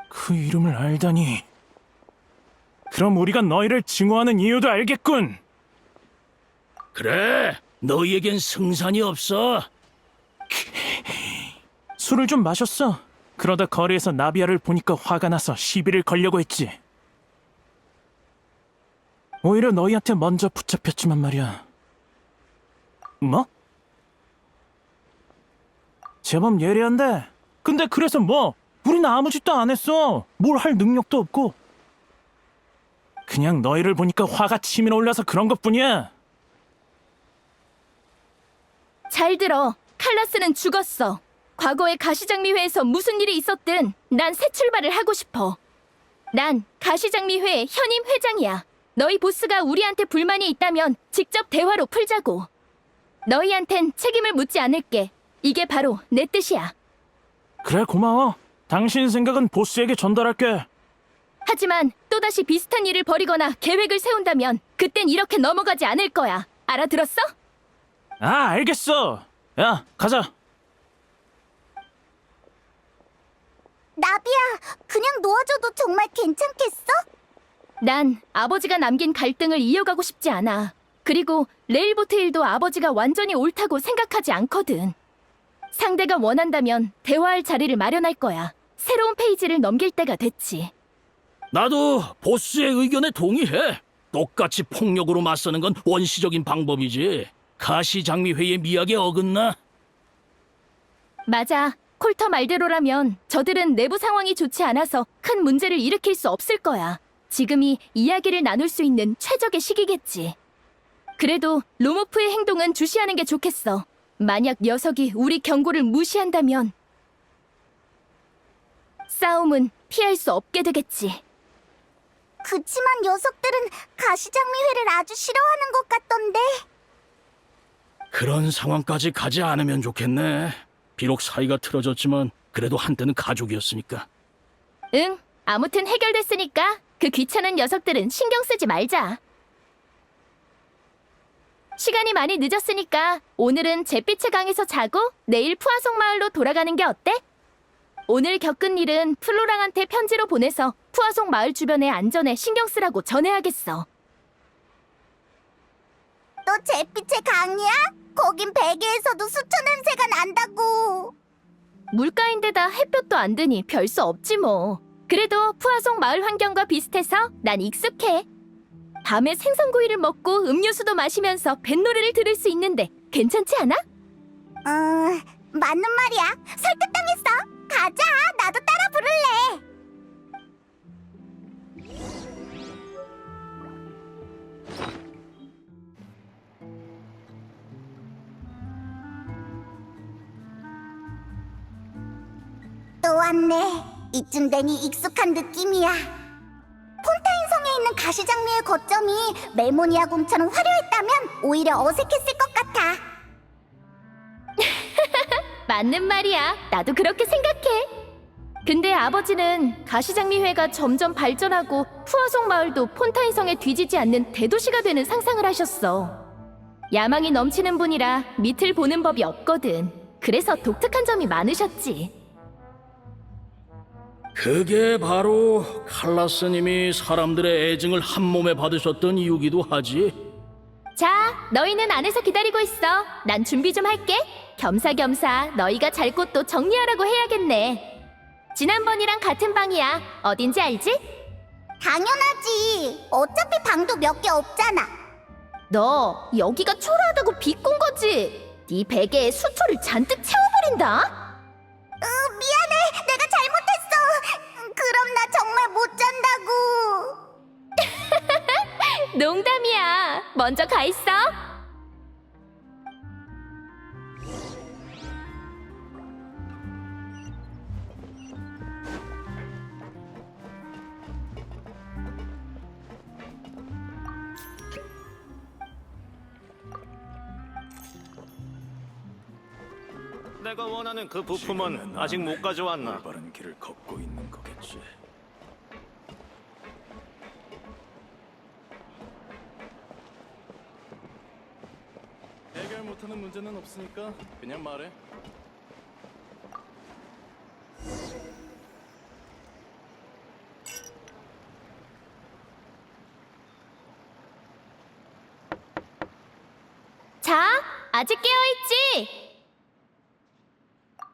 그 이름을 알다니. 그럼 우리가 너희를 증오하는 이유도 알겠군. 그래. 너희에겐 승산이 없어. 술을 좀 마셨어. 그러다 거리에서 나비아를 보니까 화가 나서 시비를 걸려고 했지. 오히려 너희한테 먼저 붙잡혔지만 말이야. 뭐? 제법 예리한데. 근데 그래서 뭐? 우린 아무 짓도 안 했어. 뭘 할 능력도 없고. 그냥 너희를 보니까 화가 치밀어 올라서 그런 것뿐이야. 잘 들어. 칼라스는 죽었어. 과거에 가시장미회에서 무슨 일이 있었든 난 새 출발을 하고 싶어. 난 가시장미회 현임 회장이야. 너희 보스가 우리한테 불만이 있다면 직접 대화로 풀자고. 너희한텐 책임을 묻지 않을게. 이게 바로 내 뜻이야. 그래, 고마워. 당신 생각은 보스에게 전달할게. 하지만 또다시 비슷한 일을 벌이거나 계획을 세운다면 그땐 이렇게 넘어가지 않을 거야. 알아들었어? 아, 알겠어. 야, 가자. 나비야, 그냥 놓아줘도 정말 괜찮겠어? 난 아버지가 남긴 갈등을 이어가고 싶지 않아. 그리고 레일보트 일도 아버지가 완전히 옳다고 생각하지 않거든. 상대가 원한다면 대화할 자리를 마련할 거야. 새로운 페이지를 넘길 때가 됐지. 나도 보스의 의견에 동의해. 똑같이 폭력으로 맞서는 건 원시적인 방법이지. 가시장미회의 미학에 어긋나? 맞아. 콜터 말대로라면 저들은 내부 상황이 좋지 않아서 큰 문제를 일으킬 수 없을 거야. 지금이 이야기를 나눌 수 있는 최적의 시기겠지. 그래도 로모프의 행동은 주시하는 게 좋겠어. 만약 녀석이 우리 경고를 무시한다면 싸움은 피할 수 없게 되겠지. 그치만 녀석들은 가시장미회를 아주 싫어하는 것 같던데. 그런 상황까지 가지 않으면 좋겠네. 비록 사이가 틀어졌지만 그래도 한때는 가족이었으니까. 응, 아무튼 해결됐으니까 그 귀찮은 녀석들은 신경 쓰지 말자. 시간이 많이 늦었으니까 오늘은 잿빛의 강에서 자고 내일 푸아송 마을로 돌아가는 게 어때? 오늘 겪은 일은 플로랑한테 편지로 보내서 푸아송 마을 주변의 안전에 신경 쓰라고 전해야겠어. 너 잿빛의 강이야? 거긴 베개에서도 수초 냄새가 난다고. 물가인데다 햇볕도 안 드니 별 수 없지 뭐. 그래도 푸아송 마을 환경과 비슷해서 난 익숙해. 밤에 생선구이를 먹고 음료수도 마시면서 뱃노래를 들을 수 있는데 괜찮지 않아? 맞는 말이야. 설득당했어. 가자. 나도 따라 부를래. 또 왔네. 이쯤 되니 익숙한 느낌이야. 폰타인 성에 있는 가시장미의 거점이 멜모니아 궁처럼 화려했다면 오히려 어색했을 것 같아. 맞는 말이야. 나도 그렇게 생각해. 근데 아버지는 가시장미회가 점점 발전하고 푸아송 마을도 폰타인 성에 뒤지지 않는 대도시가 되는 상상을 하셨어. 야망이 넘치는 분이라 밑을 보는 법이 없거든. 그래서 독특한 점이 많으셨지. 그게 바로 칼라스님이 사람들의 애증을 한 몸에 받으셨던 이유기도 하지. 자, 너희는 안에서 기다리고 있어. 난 준비 좀 할게. 겸사겸사 너희가 잘 곳도 정리하라고 해야겠네. 지난번이랑 같은 방이야. 어딘지 알지? 당연하지. 어차피 방도 몇 개 없잖아. 너 여기가 초라하다고 비꼰 거지? 네 베개에 수초를 잔뜩 채워버린다? 미안해. 내가 잘못했어. 그럼 나 정말 못 잔다고. 농담이야. 먼저 가 있어. 내가 원하는 그 부품은 아직 못 가져왔나? 바른 길을 걷고 있는 거겠지. 해결 못하는 문제는 없으니까 그냥 말해. 자, 아직 깨어있지?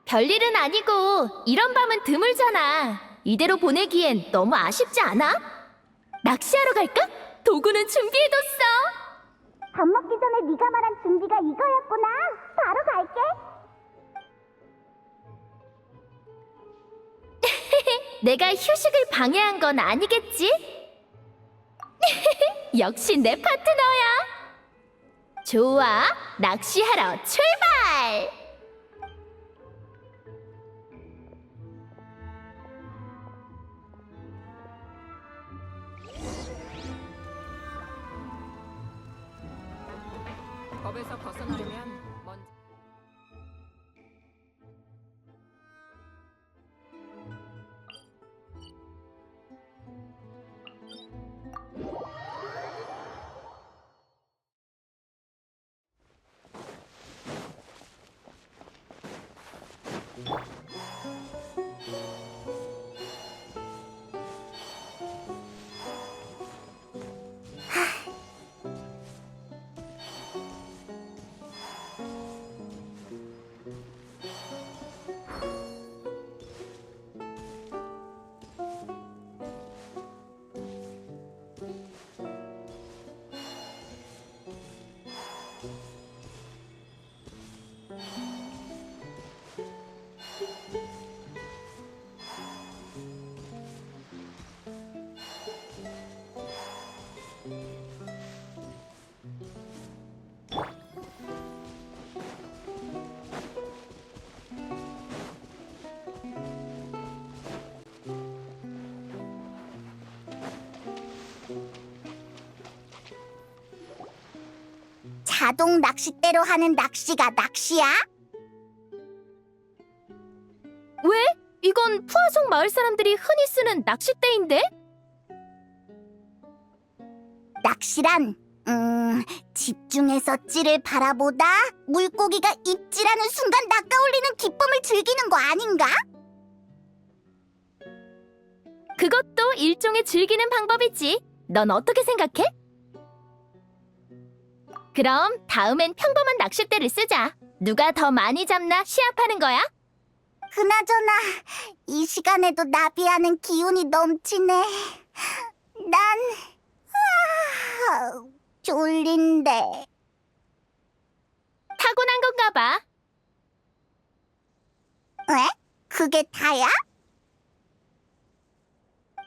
별일은 아니고 이런 밤은 드물잖아. 이대로 보내기엔 너무 아쉽지 않아? 낚시하러 갈까? 도구는 준비해뒀어. 밥 먹기 전에 네가 말한 준비가 이거였구나. 바로 갈게. 내가 휴식을 방해한 건 아니겠지? 역시 내 파트너야. 좋아, 낚시하러 출발! 자동 낚싯대로 하는 낚시가 낚시야? 왜? 이건 푸아송 마을 사람들이 흔히 쓰는 낚싯대인데? 낚시란 집중해서 찌를 바라보다 물고기가 입질하는 순간 낚아올리는 기쁨을 즐기는 거 아닌가? 그것도 일종의 즐기는 방법이지. 넌 어떻게 생각해? 그럼 다음엔 평범한 낚싯대를 쓰자. 누가 더 많이 잡나 시합하는 거야? 그나저나 이 시간에도 나비하는 기운이 넘치네. 난 졸린데. 타고난 건가 봐. 왜? 그게 다야?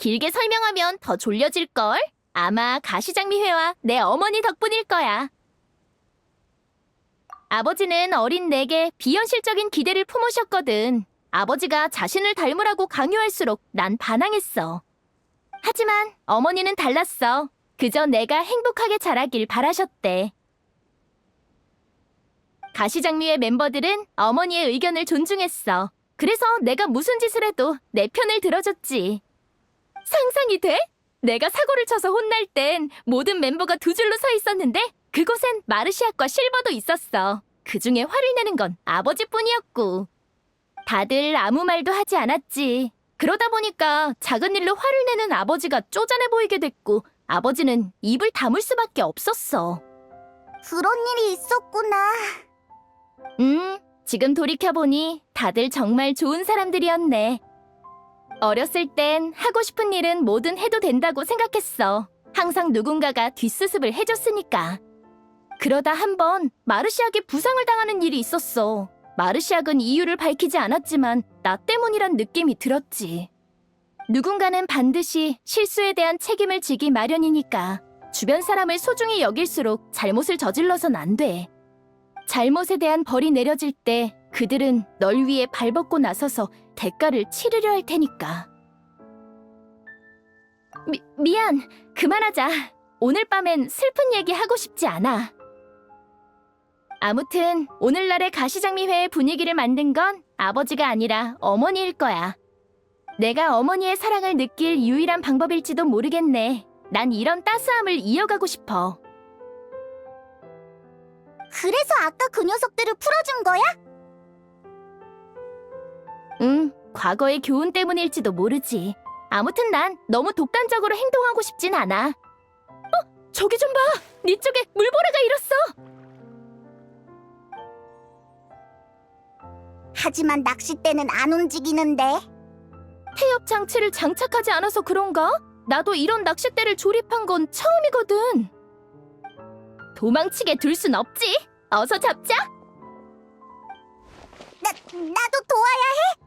길게 설명하면 더 졸려질걸? 아마 가시장미회와 내 어머니 덕분일 거야. 아버지는 어린 내게 비현실적인 기대를 품으셨거든. 아버지가 자신을 닮으라고 강요할수록 난 반항했어. 하지만 어머니는 달랐어. 그저 내가 행복하게 자라길 바라셨대. 가시장미회 멤버들은 어머니의 의견을 존중했어. 그래서 내가 무슨 짓을 해도 내 편을 들어줬지. 상상이 돼? 내가 사고를 쳐서 혼날 땐 모든 멤버가 두 줄로 서 있었는데 그곳엔 마르시아과 실버도 있었어. 그중에 화를 내는 건 아버지뿐이었고. 다들 아무 말도 하지 않았지. 그러다 보니까 작은 일로 화를 내는 아버지가 쪼잔해 보이게 됐고 아버지는 입을 다물 수밖에 없었어. 그런 일이 있었구나. 지금 돌이켜보니 다들 정말 좋은 사람들이었네. 어렸을 땐 하고 싶은 일은 뭐든 해도 된다고 생각했어. 항상 누군가가 뒷수습을 해줬으니까. 그러다 한 번 마르시악에 부상을 당하는 일이 있었어. 마르시악은 이유를 밝히지 않았지만 나 때문이란 느낌이 들었지. 누군가는 반드시 실수에 대한 책임을 지기 마련이니까 주변 사람을 소중히 여길수록 잘못을 저질러선 안 돼. 잘못에 대한 벌이 내려질 때 그들은 널 위해 발벗고 나서서 대가를 치르려 할 테니까. 미안. 그만하자. 오늘 밤엔 슬픈 얘기 하고 싶지 않아. 아무튼 오늘날의 가시장미회의 분위기를 만든 건 아버지가 아니라 어머니일 거야. 내가 어머니의 사랑을 느낄 유일한 방법일지도 모르겠네. 난 이런 따스함을 이어가고 싶어. 그래서 아까 그 녀석들을 풀어준 거야? 과거의 교훈 때문일지도 모르지. 아무튼 난 너무 독단적으로 행동하고 싶진 않아. 저기 좀 봐! 네 쪽에 물보라가 일었어! 하지만 낚싯대는 안 움직이는데. 태엽 장치를 장착하지 않아서 그런가? 나도 이런 낚싯대를 조립한 건 처음이거든. 도망치게 둘 순 없지. 어서 잡자. 나도 도와야 해?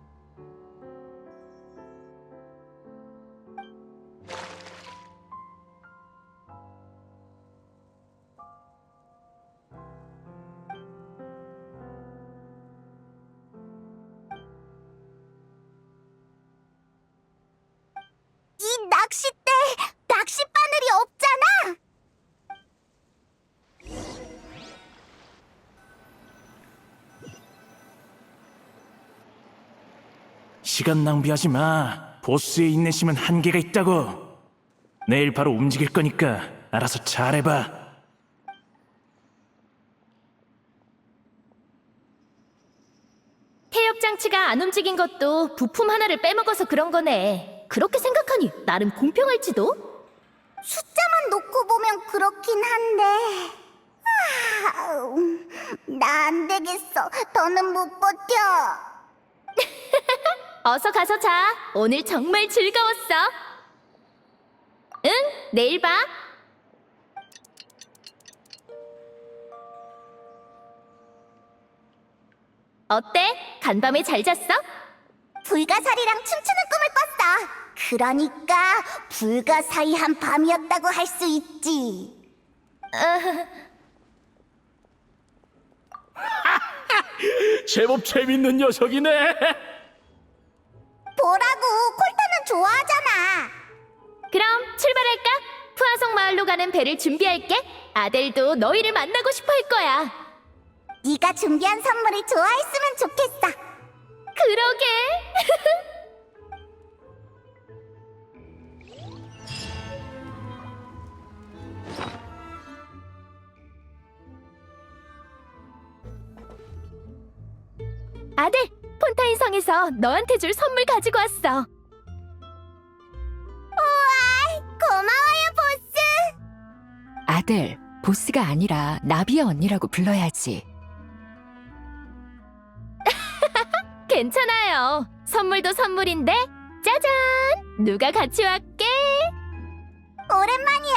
이 낚싯대, 낚싯바늘이 없잖아. 시간 낭비하지 마. 보스의 인내심은 한계가 있다고. 내일 바로 움직일 거니까 알아서 잘해봐. 태엽 장치가 안 움직인 것도 부품 하나를 빼먹어서 그런 거네. 그렇게 생각하니 나름 공평할지도? 숫자만 놓고 보면 그렇긴 한데. 나 안 되겠어. 더는 못 버텨. 어서 가서 자. 오늘 정말 즐거웠어. 응, 내일 봐. 어때? 간밤에 잘 잤어? 불가사리랑 춤추는 꿈을 꿨어. 그러니까 불가사의한 밤이었다고 할 수 있지. 제법 재밌는 녀석이네. 보라고, 콜타는 좋아하잖아. 그럼 출발할까? 푸아송 마을로 가는 배를 준비할게. 아델도 너희를 만나고 싶어 할 거야. 네가 준비한 선물을 좋아했으면 좋겠어. 그러게. 아델, 폰타인 성에서 너한테 줄 선물 가지고 왔어. 고마워요, 보스. 아들, 보스가 아니라 나비야 언니라고 불러야지. 괜찮아요. 선물도 선물인데 짜잔! 누가 같이 왔게? 오랜만이야.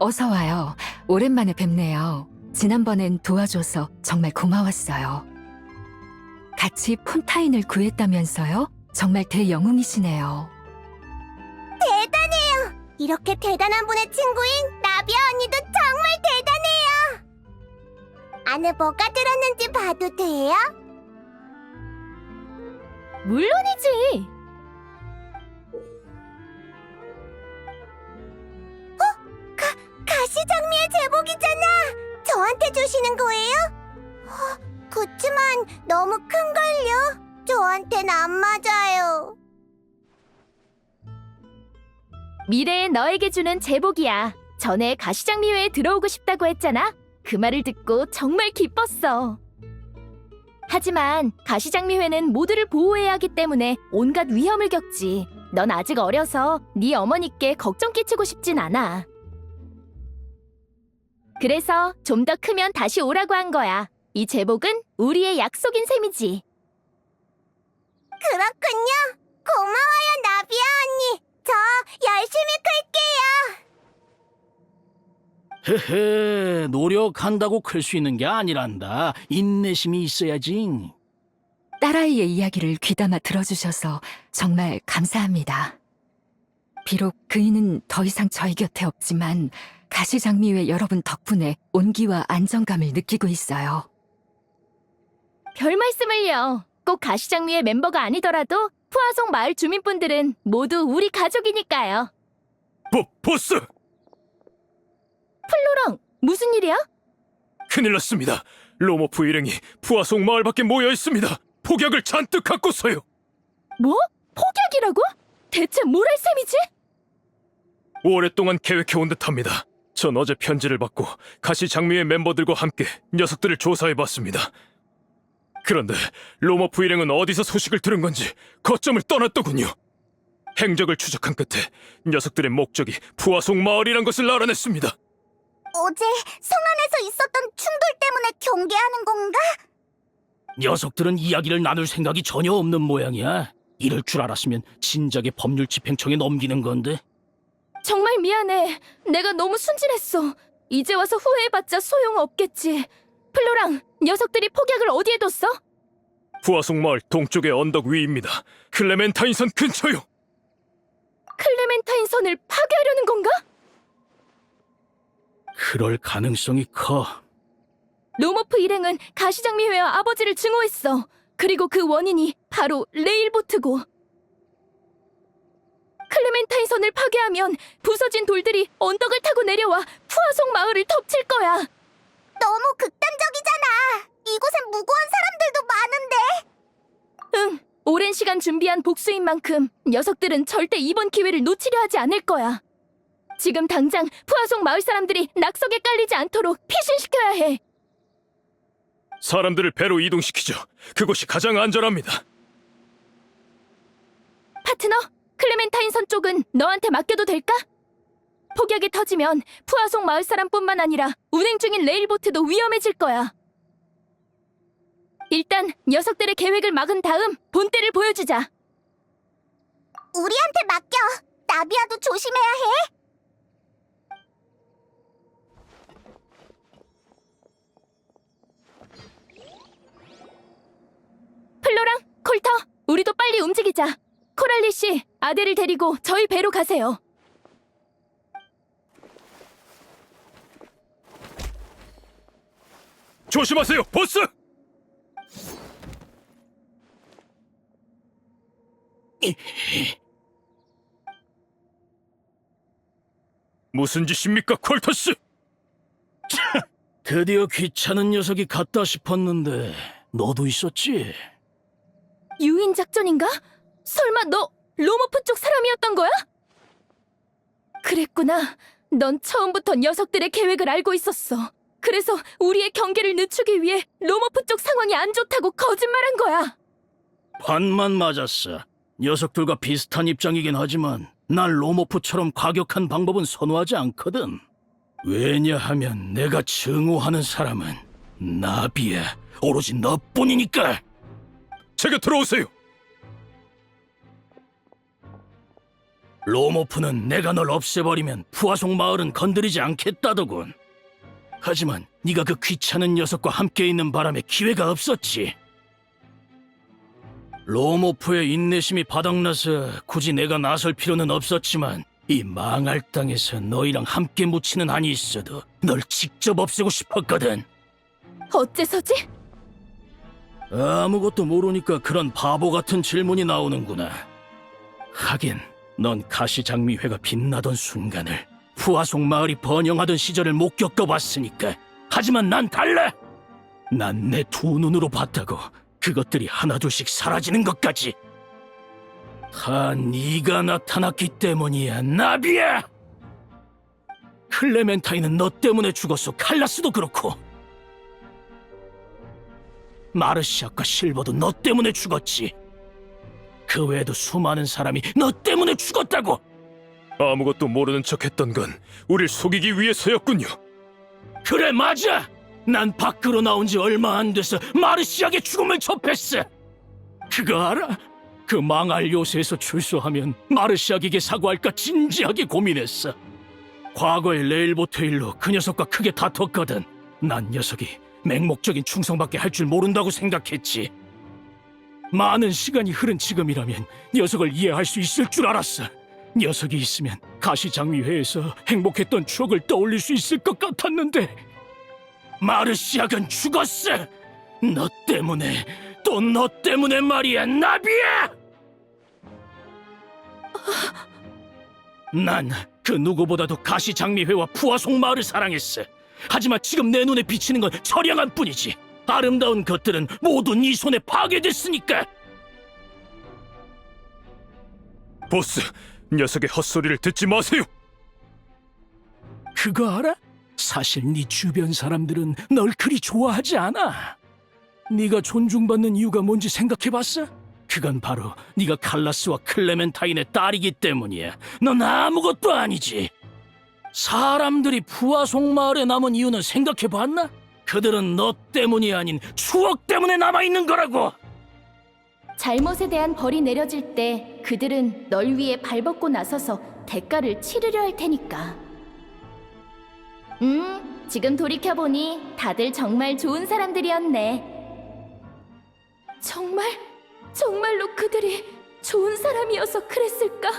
어서 와요. 오랜만에 뵙네요. 지난번엔 도와줘서 정말 고마웠어요. 같이 폰타인을 구했다면서요? 정말 대영웅이시네요. 대단해요. 이렇게 대단한 분의 친구인 나비야 언니도 정말 대단해요. 안에 뭐가 들었는지 봐도 돼요? 물론이지. 가시장미의 제복이잖아. 저한테 주시는 거예요? 그치만 너무 큰걸요? 저한텐 안 맞아요. 미래의 너에게 주는 제복이야. 전에 가시장미회에 들어오고 싶다고 했잖아. 그 말을 듣고 정말 기뻤어. 하지만 가시장미회는 모두를 보호해야 하기 때문에 온갖 위험을 겪지. 넌 아직 어려서 네 어머니께 걱정 끼치고 싶진 않아. 그래서 좀 더 크면 다시 오라고 한 거야. 이 제복은 우리의 약속인 셈이지. 그렇군요. 고마워요, 나비야 언니. 저 열심히 클게요. 헤헤, 노력한다고 클 수 있는 게 아니란다. 인내심이 있어야지. 딸아이의 이야기를 귀담아 들어주셔서 정말 감사합니다. 비록 그이는 더 이상 저희 곁에 없지만 가시장미회 여러분 덕분에 온기와 안정감을 느끼고 있어요. 별 말씀을요. 꼭 가시장미회 멤버가 아니더라도 푸아송 마을 주민분들은 모두 우리 가족이니까요. 보스! 플로랑, 무슨 일이야? 큰일 났습니다. 로모프 일행이 푸아송 마을 밖에 모여 있습니다. 폭약을 잔뜩 갖고서요. 뭐? 폭약이라고? 대체 뭘 할 셈이지? 오랫동안 계획해온 듯합니다. 전 어제 편지를 받고 가시장미회 멤버들과 함께 녀석들을 조사해봤습니다. 그런데 로모프 일행은 어디서 소식을 들은 건지 거점을 떠났더군요. 행적을 추적한 끝에 녀석들의 목적이 푸아송 마을이란 것을 알아냈습니다. 어제 성 안에서 있었던 충돌 때문에 경계하는 건가? 녀석들은 이야기를 나눌 생각이 전혀 없는 모양이야. 이럴 줄 알았으면 진작에 법률 집행청에 넘기는 건데. 정말 미안해. 내가 너무 순진했어. 이제 와서 후회해봤자 소용없겠지. 플로랑, 녀석들이 폭약을 어디에 뒀어? 푸아송 마을 동쪽의 언덕 위입니다. 클레멘타인선 근처요. 클레멘타인 선을 파괴하려는 건가? 그럴 가능성이 커. 로모프 일행은 가시장미회와 아버지를 증오했어. 그리고 그 원인이 바로 레일보트고. 클레멘타인 선을 파괴하면 부서진 돌들이 언덕을 타고 내려와 푸아송 마을을 덮칠 거야. 너무 극단적이잖아. 이곳엔 무고한 사람들도 많은데. 응, 오랜 시간 준비한 복수인 만큼 녀석들은 절대 이번 기회를 놓치려 하지 않을 거야. 지금 당장 푸아송 마을 사람들이 낙석에 깔리지 않도록 피신시켜야 해. 사람들을 배로 이동시키죠. 그곳이 가장 안전합니다. 파트너, 클레멘타인 선 쪽은 너한테 맡겨도 될까? 폭약이 터지면 푸아송 마을 사람뿐만 아니라 운행 중인 레일보트도 위험해질 거야. 일단 녀석들의 계획을 막은 다음 본때를 보여주자. 우리한테 맡겨. 나비야도 조심해야 해. 플로랑, 콜터, 우리도 빨리 움직이자. 코랄리 씨, 아델을 데리고 저희 배로 가세요. 조심하세요, 보스! 무슨 짓입니까, 콜터스? 드디어 귀찮은 녀석이 갔다 싶었는데 너도 있었지? 유인 작전인가? 설마 너 로모프 쪽 사람이었던 거야? 그랬구나. 넌 처음부터 녀석들의 계획을 알고 있었어. 그래서 우리의 경계를 늦추기 위해 로모프 쪽 상황이 안 좋다고 거짓말한 거야. 반만 맞았어. 녀석들과 비슷한 입장이긴 하지만 난 로모프처럼 과격한 방법은 선호하지 않거든. 왜냐하면 내가 증오하는 사람은 나비야. 오로지 너뿐이니까. 제가 들어오세요. 로모프는 내가 널 없애버리면 푸아송 마을은 건드리지 않겠다더군. 하지만 네가 그 귀찮은 녀석과 함께 있는 바람에 기회가 없었지. 로모프의 인내심이 바닥나서 굳이 내가 나설 필요는 없었지만 이 망할 땅에서 너희랑 함께 묻히는 한이 있어도 널 직접 없애고 싶었거든. 어째서지? 아무것도 모르니까 그런 바보 같은 질문이 나오는구나. 하긴 넌 가시장미회가 빛나던 순간을, 푸아송 마을이 번영하던 시절을 못 겪어봤으니까. 하지만 난 달라. 난 내 두 눈으로 봤다고. 그것들이 하나둘씩 사라지는 것까지. 다 네가 나타났기 때문이야, 나비야. 클레멘타인은 너 때문에 죽었어. 칼라스도 그렇고. 마르시아과 실버도 너 때문에 죽었지. 그 외에도 수많은 사람이 너 때문에 죽었다고. 아무것도 모르는 척했던 건 우릴 속이기 위해서였군요. 그래, 맞아. 난 밖으로 나온 지 얼마 안 돼서 마르시아의 죽음을 접했어. 그거 알아? 그 망할 요새에서 출소하면 마르시아에게 사과할까 진지하게 고민했어. 과거에 레일보테일로 그 녀석과 크게 다퉜거든. 난 녀석이 맹목적인 충성밖에 할 줄 모른다고 생각했지. 많은 시간이 흐른 지금이라면 녀석을 이해할 수 있을 줄 알았어. 녀석이 있으면 가시장미회에서 행복했던 추억을 떠올릴 수 있을 것 같았는데 마르시아건 죽었어. 너 때문에, 또 너 때문에 말이야, 나비야. 난 그 누구보다도 가시장미회와 푸아송 마을을 사랑했어. 하지만 지금 내 눈에 비치는 건 처량한 뿐이지. 아름다운 것들은 모두 네 손에 파괴됐으니까. 보스, 녀석의 헛소리를 듣지 마세요. 그거 알아? 사실 네 주변 사람들은 널 그리 좋아하지 않아. 네가 존중받는 이유가 뭔지 생각해봤어? 그건 바로 네가 칼라스와 클레멘타인의 딸이기 때문이야. 넌 아무것도 아니지. 사람들이 푸아송 마을에 남은 이유는 생각해봤나? 그들은 너 때문이 아닌 추억 때문에 남아있는 거라고. 잘못에 대한 벌이 내려질 때 그들은 널 위해 발벗고 나서서 대가를 치르려 할 테니까. 지금 돌이켜보니 다들 정말 좋은 사람들이었네. 정말로 그들이 좋은 사람이어서 그랬을까?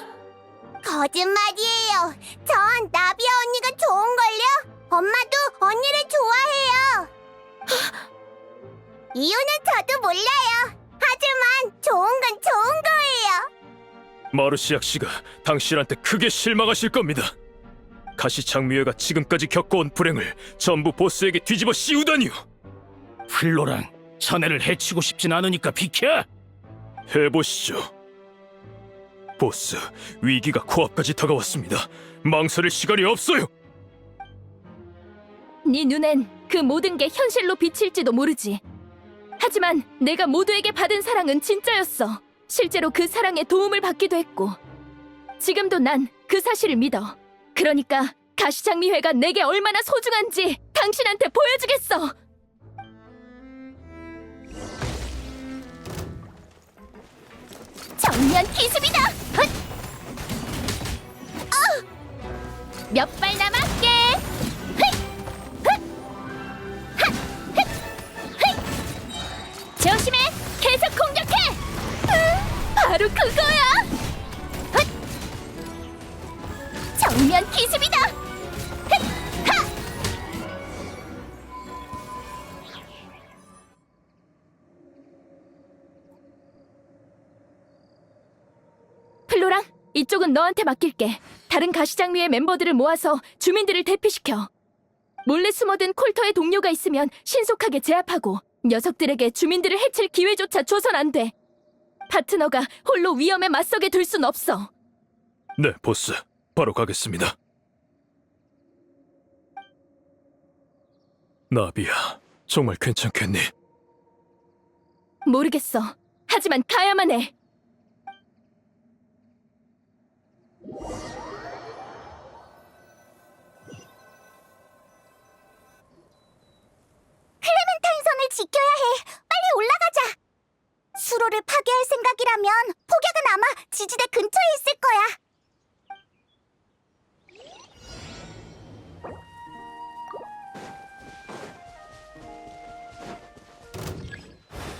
거짓말이에요. 전 나비야 언니가 좋은걸요. 엄마도 언니를 좋아해요. 이유는 저도 몰라요. 하지만 좋은 건 좋은 거예요. 마르시악 씨가 당신한테 크게 실망하실 겁니다. 가시장미회가 지금까지 겪어온 불행을 전부 보스에게 뒤집어 씌우다니요. 플로랑, 자네를 해치고 싶진 않으니까 비켜. 해보시죠. 보스, 위기가 코앞까지 다가왔습니다. 망설일 시간이 없어요. 네 눈엔 그 모든 게 현실로 비칠지도 모르지. 하지만 내가 모두에게 받은 사랑은 진짜였어. 실제로 그 사랑에 도움을 받기도 했고. 지금도 난 그 사실을 믿어. 그러니까 가시장미회가 내게 얼마나 소중한지 당신한테 보여주겠어. 정면 기습이다. 몇 발 남았게. 조심해! 계속 공격해! 바로 그거야! 정면 기습이다! 플로랑, 이쪽은 너한테 맡길게. 다른 가시장미회 멤버들을 모아서 주민들을 대피시켜. 몰래 숨어든 콜터의 동료가 있으면 신속하게 제압하고 녀석들에게 주민들을 해칠 기회조차 줘선 안 돼. 파트너가 홀로 위험에 맞서게 둘 순 없어. 네, 보스. 바로 가겠습니다. 나비야, 정말 괜찮겠니? 모르겠어. 하지만 가야만 해. 클레멘타인 선을 지켜야 해. 빨리 올라가자. 수로를 파괴할 생각이라면 폭약은 아마 지지대 근처에 있을 거야.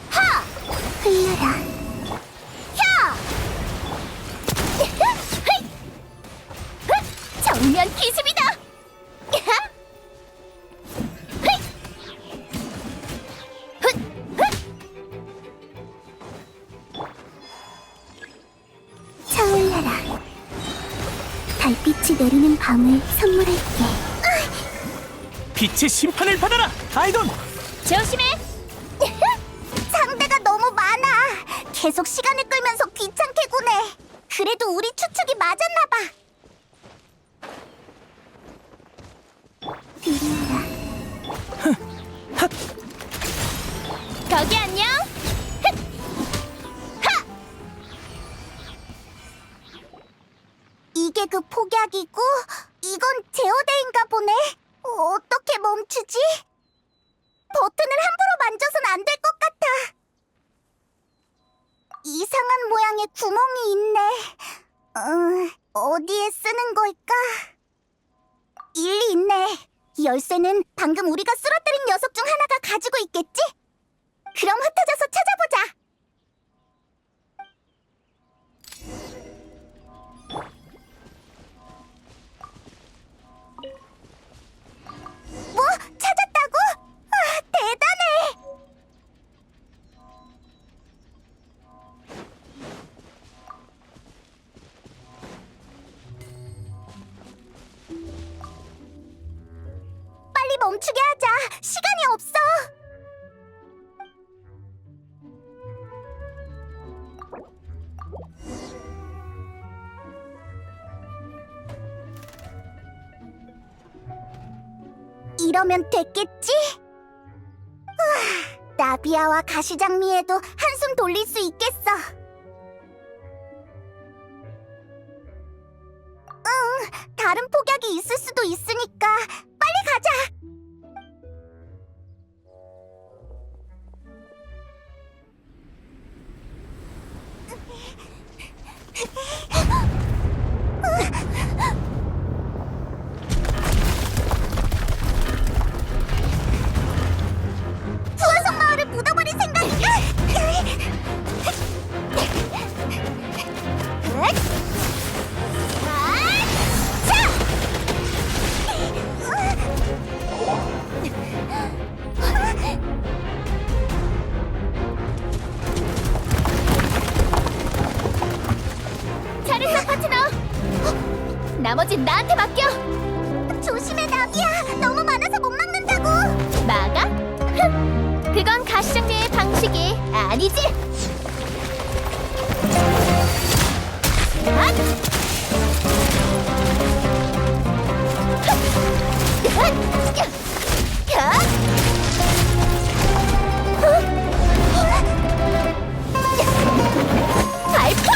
하! 흘러라. 혀! 정면 기습이다. 차올라라. 달빛이 내리는 밤을 선물할게. 빛의 심판을 받아라, 아이돈! 조심해. 상대가 너무 많아. 계속 시간을 끌면서 귀찮게 구네. 그래도 우리 추측이 맞았나 봐. 들려라. 거기 안녕. 이게 그 폭약이고 이건 제어대인가 보네. 어떻게 멈추지? 버튼을 함부로 만져선 안 될 것 같아. 이상한 모양의 구멍이 있네. 어디에 쓰는 걸까? 일리 있네. 열쇠는 방금 우리가 쓰러뜨린 녀석 중 하나가 가지고 있겠지? 그럼 흩어져서 찾아보자. 뭐? 찾았다고? 아, 대단해! 빨리 멈추게 하자. 시간이 없어. 이러면 됐겠지? 나비야와 가시장미에도 한숨 돌릴 수 있겠어. 다른 폭약이 있을 수도 있으니까 빨리 가자. 부화성 마을을 묻어버릴 생각이야? 잘했어, 파트너. 나머진 나한테 맡겨. 조심해, 나비야. 너무 많아서 못 막는다고. 막아? 흥, 그건 가시장미의 방식이 아니지. 앗! 발포!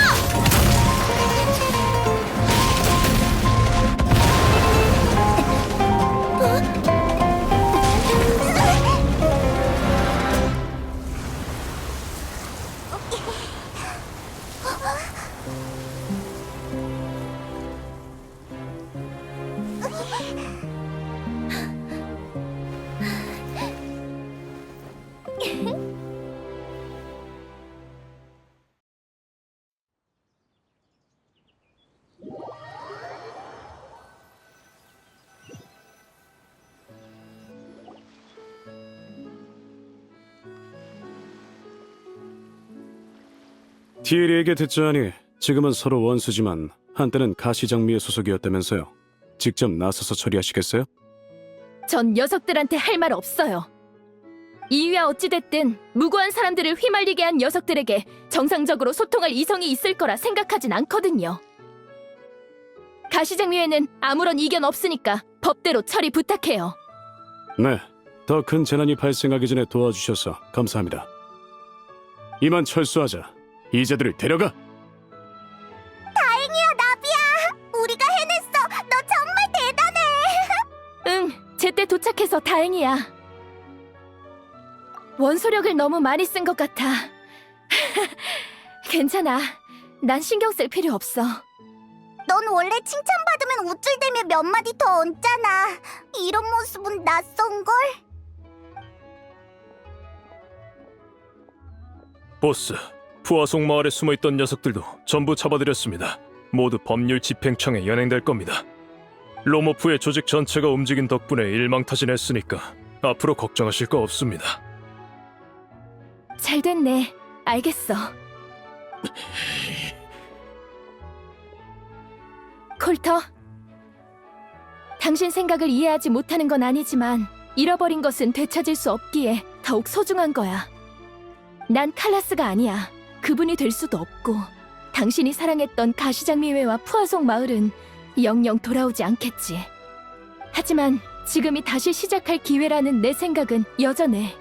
티에리에게 듣자하니 지금은 서로 원수지만 한때는 가시장미의 소속이었다면서요. 직접 나서서 처리하시겠어요? 전 녀석들한테 할 말 없어요. 이유야 어찌됐든 무고한 사람들을 휘말리게 한 녀석들에게 정상적으로 소통할 이성이 있을 거라 생각하진 않거든요. 가시장미회는 아무런 이견 없으니까 법대로 처리 부탁해요. 네, 더 큰 재난이 발생하기 전에 도와주셔서 감사합니다. 이만 철수하자. 이제들을 데려가. 다행이야, 나비야. 우리가 해냈어. 너 정말 대단해. 응, 제때 도착해서 다행이야. 원소력을 너무 많이 쓴 것 같아. 괜찮아. 난 신경 쓸 필요 없어. 넌 원래 칭찬받으면 우쭐대며 몇 마디 더 얹잖아. 이런 모습은 낯선걸? 보스, 푸아송 마을에 숨어있던 녀석들도 전부 잡아들였습니다. 모두 법률 집행청에 연행될 겁니다. 로모프의 조직 전체가 움직인 덕분에 일망타진했으니까 앞으로 걱정하실 거 없습니다. 잘 됐네. 알겠어. 콜터, 당신 생각을 이해하지 못하는 건 아니지만 잃어버린 것은 되찾을 수 없기에 더욱 소중한 거야. 난 칼라스가 아니야. 그분이 될 수도 없고 당신이 사랑했던 가시장미회와 푸아송 마을은 영영 돌아오지 않겠지. 하지만 지금이 다시 시작할 기회라는 내 생각은 여전해.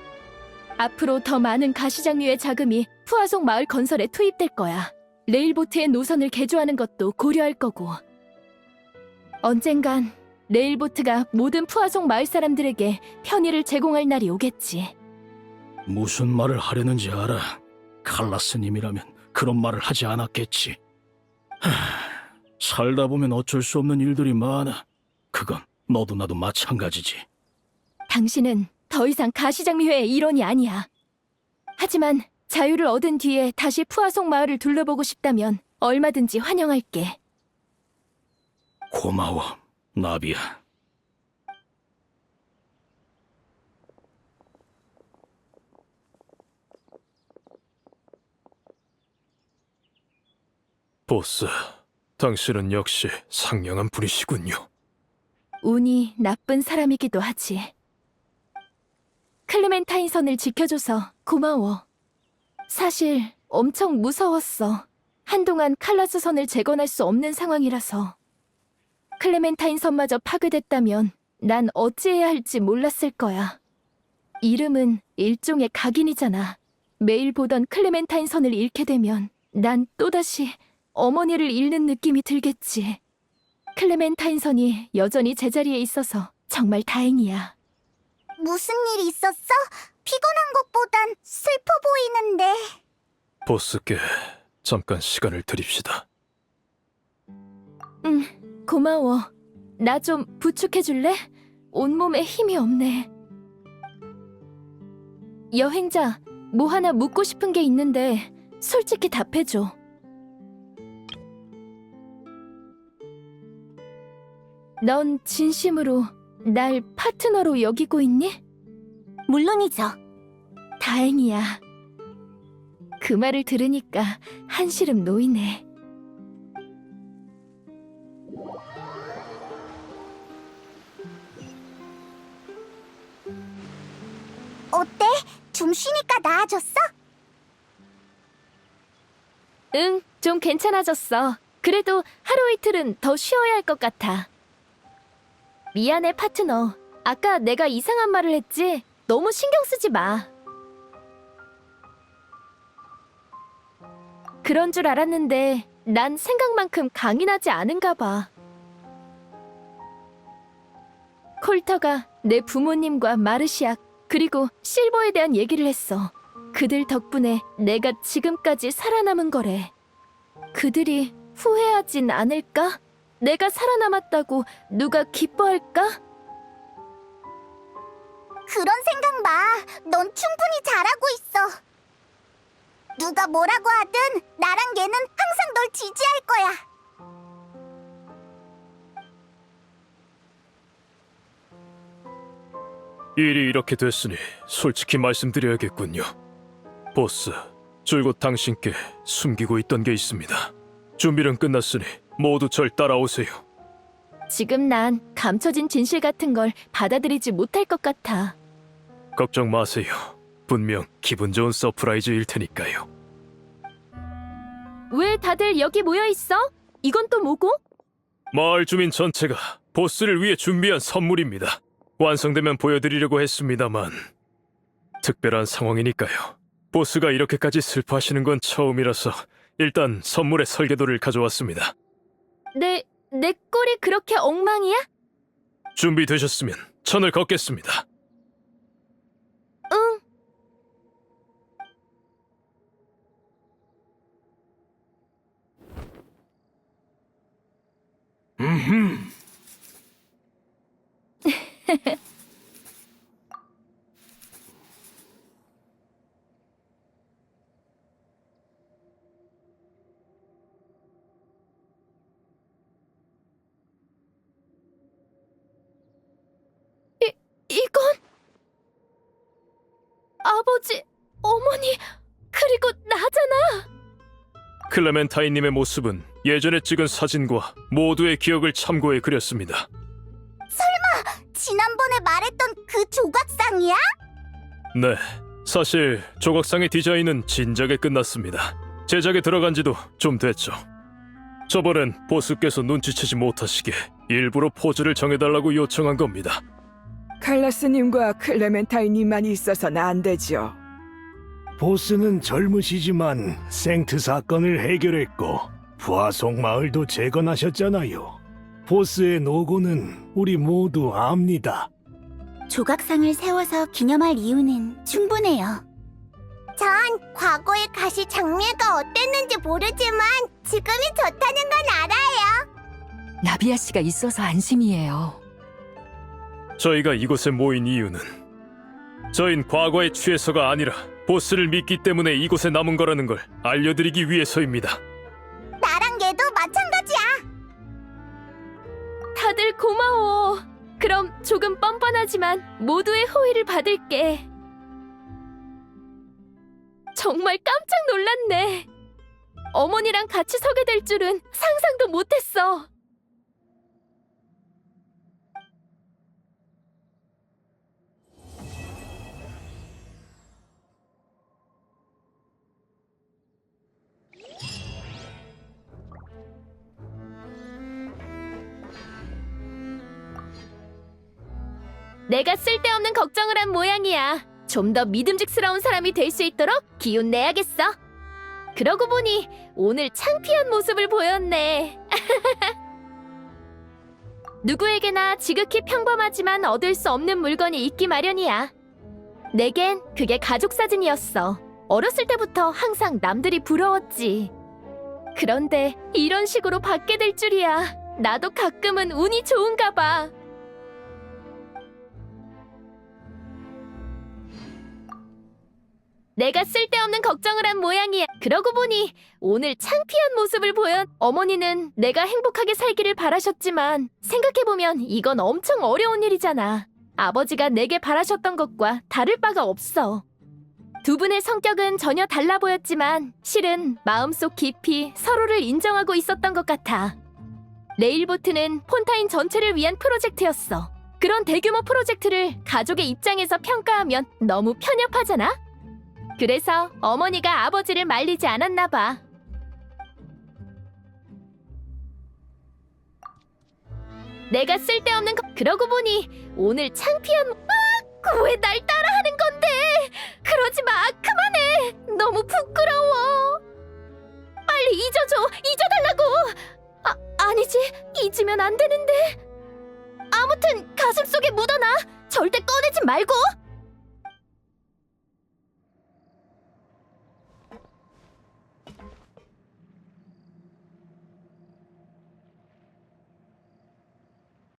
앞으로 더 많은 가시장미회 자금이 푸아송 마을 건설에 투입될 거야. 레일보트의 노선을 개조하는 것도 고려할 거고. 언젠간 레일보트가 모든 푸아송 마을 사람들에게 편의를 제공할 날이 오겠지. 무슨 말을 하려는지 알아. 칼라스님이라면 그런 말을 하지 않았겠지. 살다 보면 어쩔 수 없는 일들이 많아. 그건 너도 나도 마찬가지지. 당신은 더 이상 가시장미회의 일원이 아니야. 하지만 자유를 얻은 뒤에 다시 푸아송 마을을 둘러보고 싶다면 얼마든지 환영할게. 고마워, 나비야. 보스, 당신은 역시 상냥한 분이시군요. 운이 나쁜 사람이기도 하지. 클레멘타인 선을 지켜줘서 고마워. 사실 엄청 무서웠어. 한동안 칼라스 선을 재건할 수 없는 상황이라서. 클레멘타인 선마저 파괴됐다면 난 어찌해야 할지 몰랐을 거야. 이름은 일종의 각인이잖아. 매일 보던 클레멘타인 선을 잃게 되면 난 또다시 어머니를 잃는 느낌이 들겠지. 클레멘타인 선이 여전히 제자리에 있어서 정말 다행이야. 무슨 일이 있었어? 피곤한 것보단 슬퍼 보이는데. 보스께 잠깐 시간을 드립시다. 응, 고마워. 나 좀 부축해줄래? 온몸에 힘이 없네. 여행자, 뭐 하나 묻고 싶은 게 있는데 솔직히 답해줘. 넌 진심으로 날 파트너로 여기고 있니? 물론이죠. 다행이야. 그 말을 들으니까 한시름 놓이네. 어때? 좀 쉬니까 나아졌어? 응, 좀 괜찮아졌어. 그래도 하루 이틀은 더 쉬어야 할 것 같아. 미안해, 파트너. 아까 내가 이상한 말을 했지? 너무 신경 쓰지 마. 그런 줄 알았는데 난 생각만큼 강인하지 않은가 봐. 콜터가 내 부모님과 마르시악 그리고 실버에 대한 얘기를 했어. 그들 덕분에 내가 지금까지 살아남은 거래. 그들이 후회하진 않을까? 내가 살아남았다고 누가 기뻐할까? 그런 생각 마. 넌 충분히 잘하고 있어. 누가 뭐라고 하든 나랑 얘는 항상 널 지지할 거야. 일이 이렇게 됐으니 솔직히 말씀드려야겠군요. 보스, 줄곧 당신께 숨기고 있던 게 있습니다. 준비는 끝났으니 모두 절 따라오세요. 지금 난 감춰진 진실 같은 걸 받아들이지 못할 것 같아. 걱정 마세요. 분명 기분 좋은 서프라이즈일 테니까요. 왜 다들 여기 모여 있어? 이건 또 뭐고? 마을 주민 전체가 보스를 위해 준비한 선물입니다. 완성되면 보여드리려고 했습니다만 특별한 상황이니까요. 보스가 이렇게까지 슬퍼하시는 건 처음이라서 일단 선물의 설계도를 가져왔습니다. 내 꼴이 그렇게 엉망이야? 준비되셨으면 천을 걷겠습니다. 응. 이건 아버지, 어머니, 그리고 나잖아. 클레멘타인님의 모습은 예전에 찍은 사진과 모두의 기억을 참고해 그렸습니다. 지난번에 말했던 그 조각상이야? 네, 사실 조각상의 디자인은 진작에 끝났습니다. 제작에 들어간 지도 좀 됐죠. 저번엔 보스께서 눈치채지 못하시게 일부러 포즈를 정해달라고 요청한 겁니다. 칼라스님과 클레멘타인님만 있어서는 안 되죠. 보스는 젊으시지만 생트 사건을 해결했고 부하송 마을도 재건하셨잖아요. 보스의 노고는 우리 모두 압니다. 조각상을 세워서 기념할 이유는 충분해요. 전 과거의 가시 장미가 어땠는지 모르지만 지금이 좋다는 건 알아요. 나비아 씨가 있어서 안심이에요. 저희가 이곳에 모인 이유는 저흰 과거에 취해서가 아니라 보스를 믿기 때문에 이곳에 남은 거라는 걸 알려드리기 위해서입니다. 나랑 얘도 마찬가지야. 다들 고마워. 그럼 조금 뻔뻔하지만 모두의 호의를 받을게. 정말 깜짝 놀랐네. 어머니랑 같이 서게 될 줄은 상상도 못했어. 내가 쓸데없는 걱정을 한 모양이야. 좀 더 믿음직스러운 사람이 될 수 있도록 기운 내야겠어. 그러고 보니 오늘 창피한 모습을 보였네. 누구에게나 지극히 평범하지만 얻을 수 없는 물건이 있기 마련이야. 내겐 그게 가족 사진이었어. 어렸을 때부터 항상 남들이 부러웠지. 그런데 이런 식으로 받게 될 줄이야. 나도 가끔은 운이 좋은가 봐. 내가 쓸데없는 걱정을 한 모양이야. 그러고 보니 오늘 창피한 모습을 보여. 어머니는 내가 행복하게 살기를 바라셨지만 생각해보면 이건 엄청 어려운 일이잖아. 아버지가 내게 바라셨던 것과 다를 바가 없어. 두 분의 성격은 전혀 달라 보였지만 실은 마음속 깊이 서로를 인정하고 있었던 것 같아. 레일보트는 폰타인 전체를 위한 프로젝트였어. 그런 대규모 프로젝트를 가족의 입장에서 평가하면 너무 편협하잖아? 그래서 어머니가 아버지를 말리지 않았나 봐. 내가 쓸데없는 그러고 보니 오늘 창피한 왜 날 따라하는 건데? 그러지 마, 그만해. 너무 부끄러워. 빨리 잊어줘, 잊어달라고. 아니지, 잊으면 안 되는데. 아무튼 가슴속에 묻어놔. 절대 꺼내지 말고.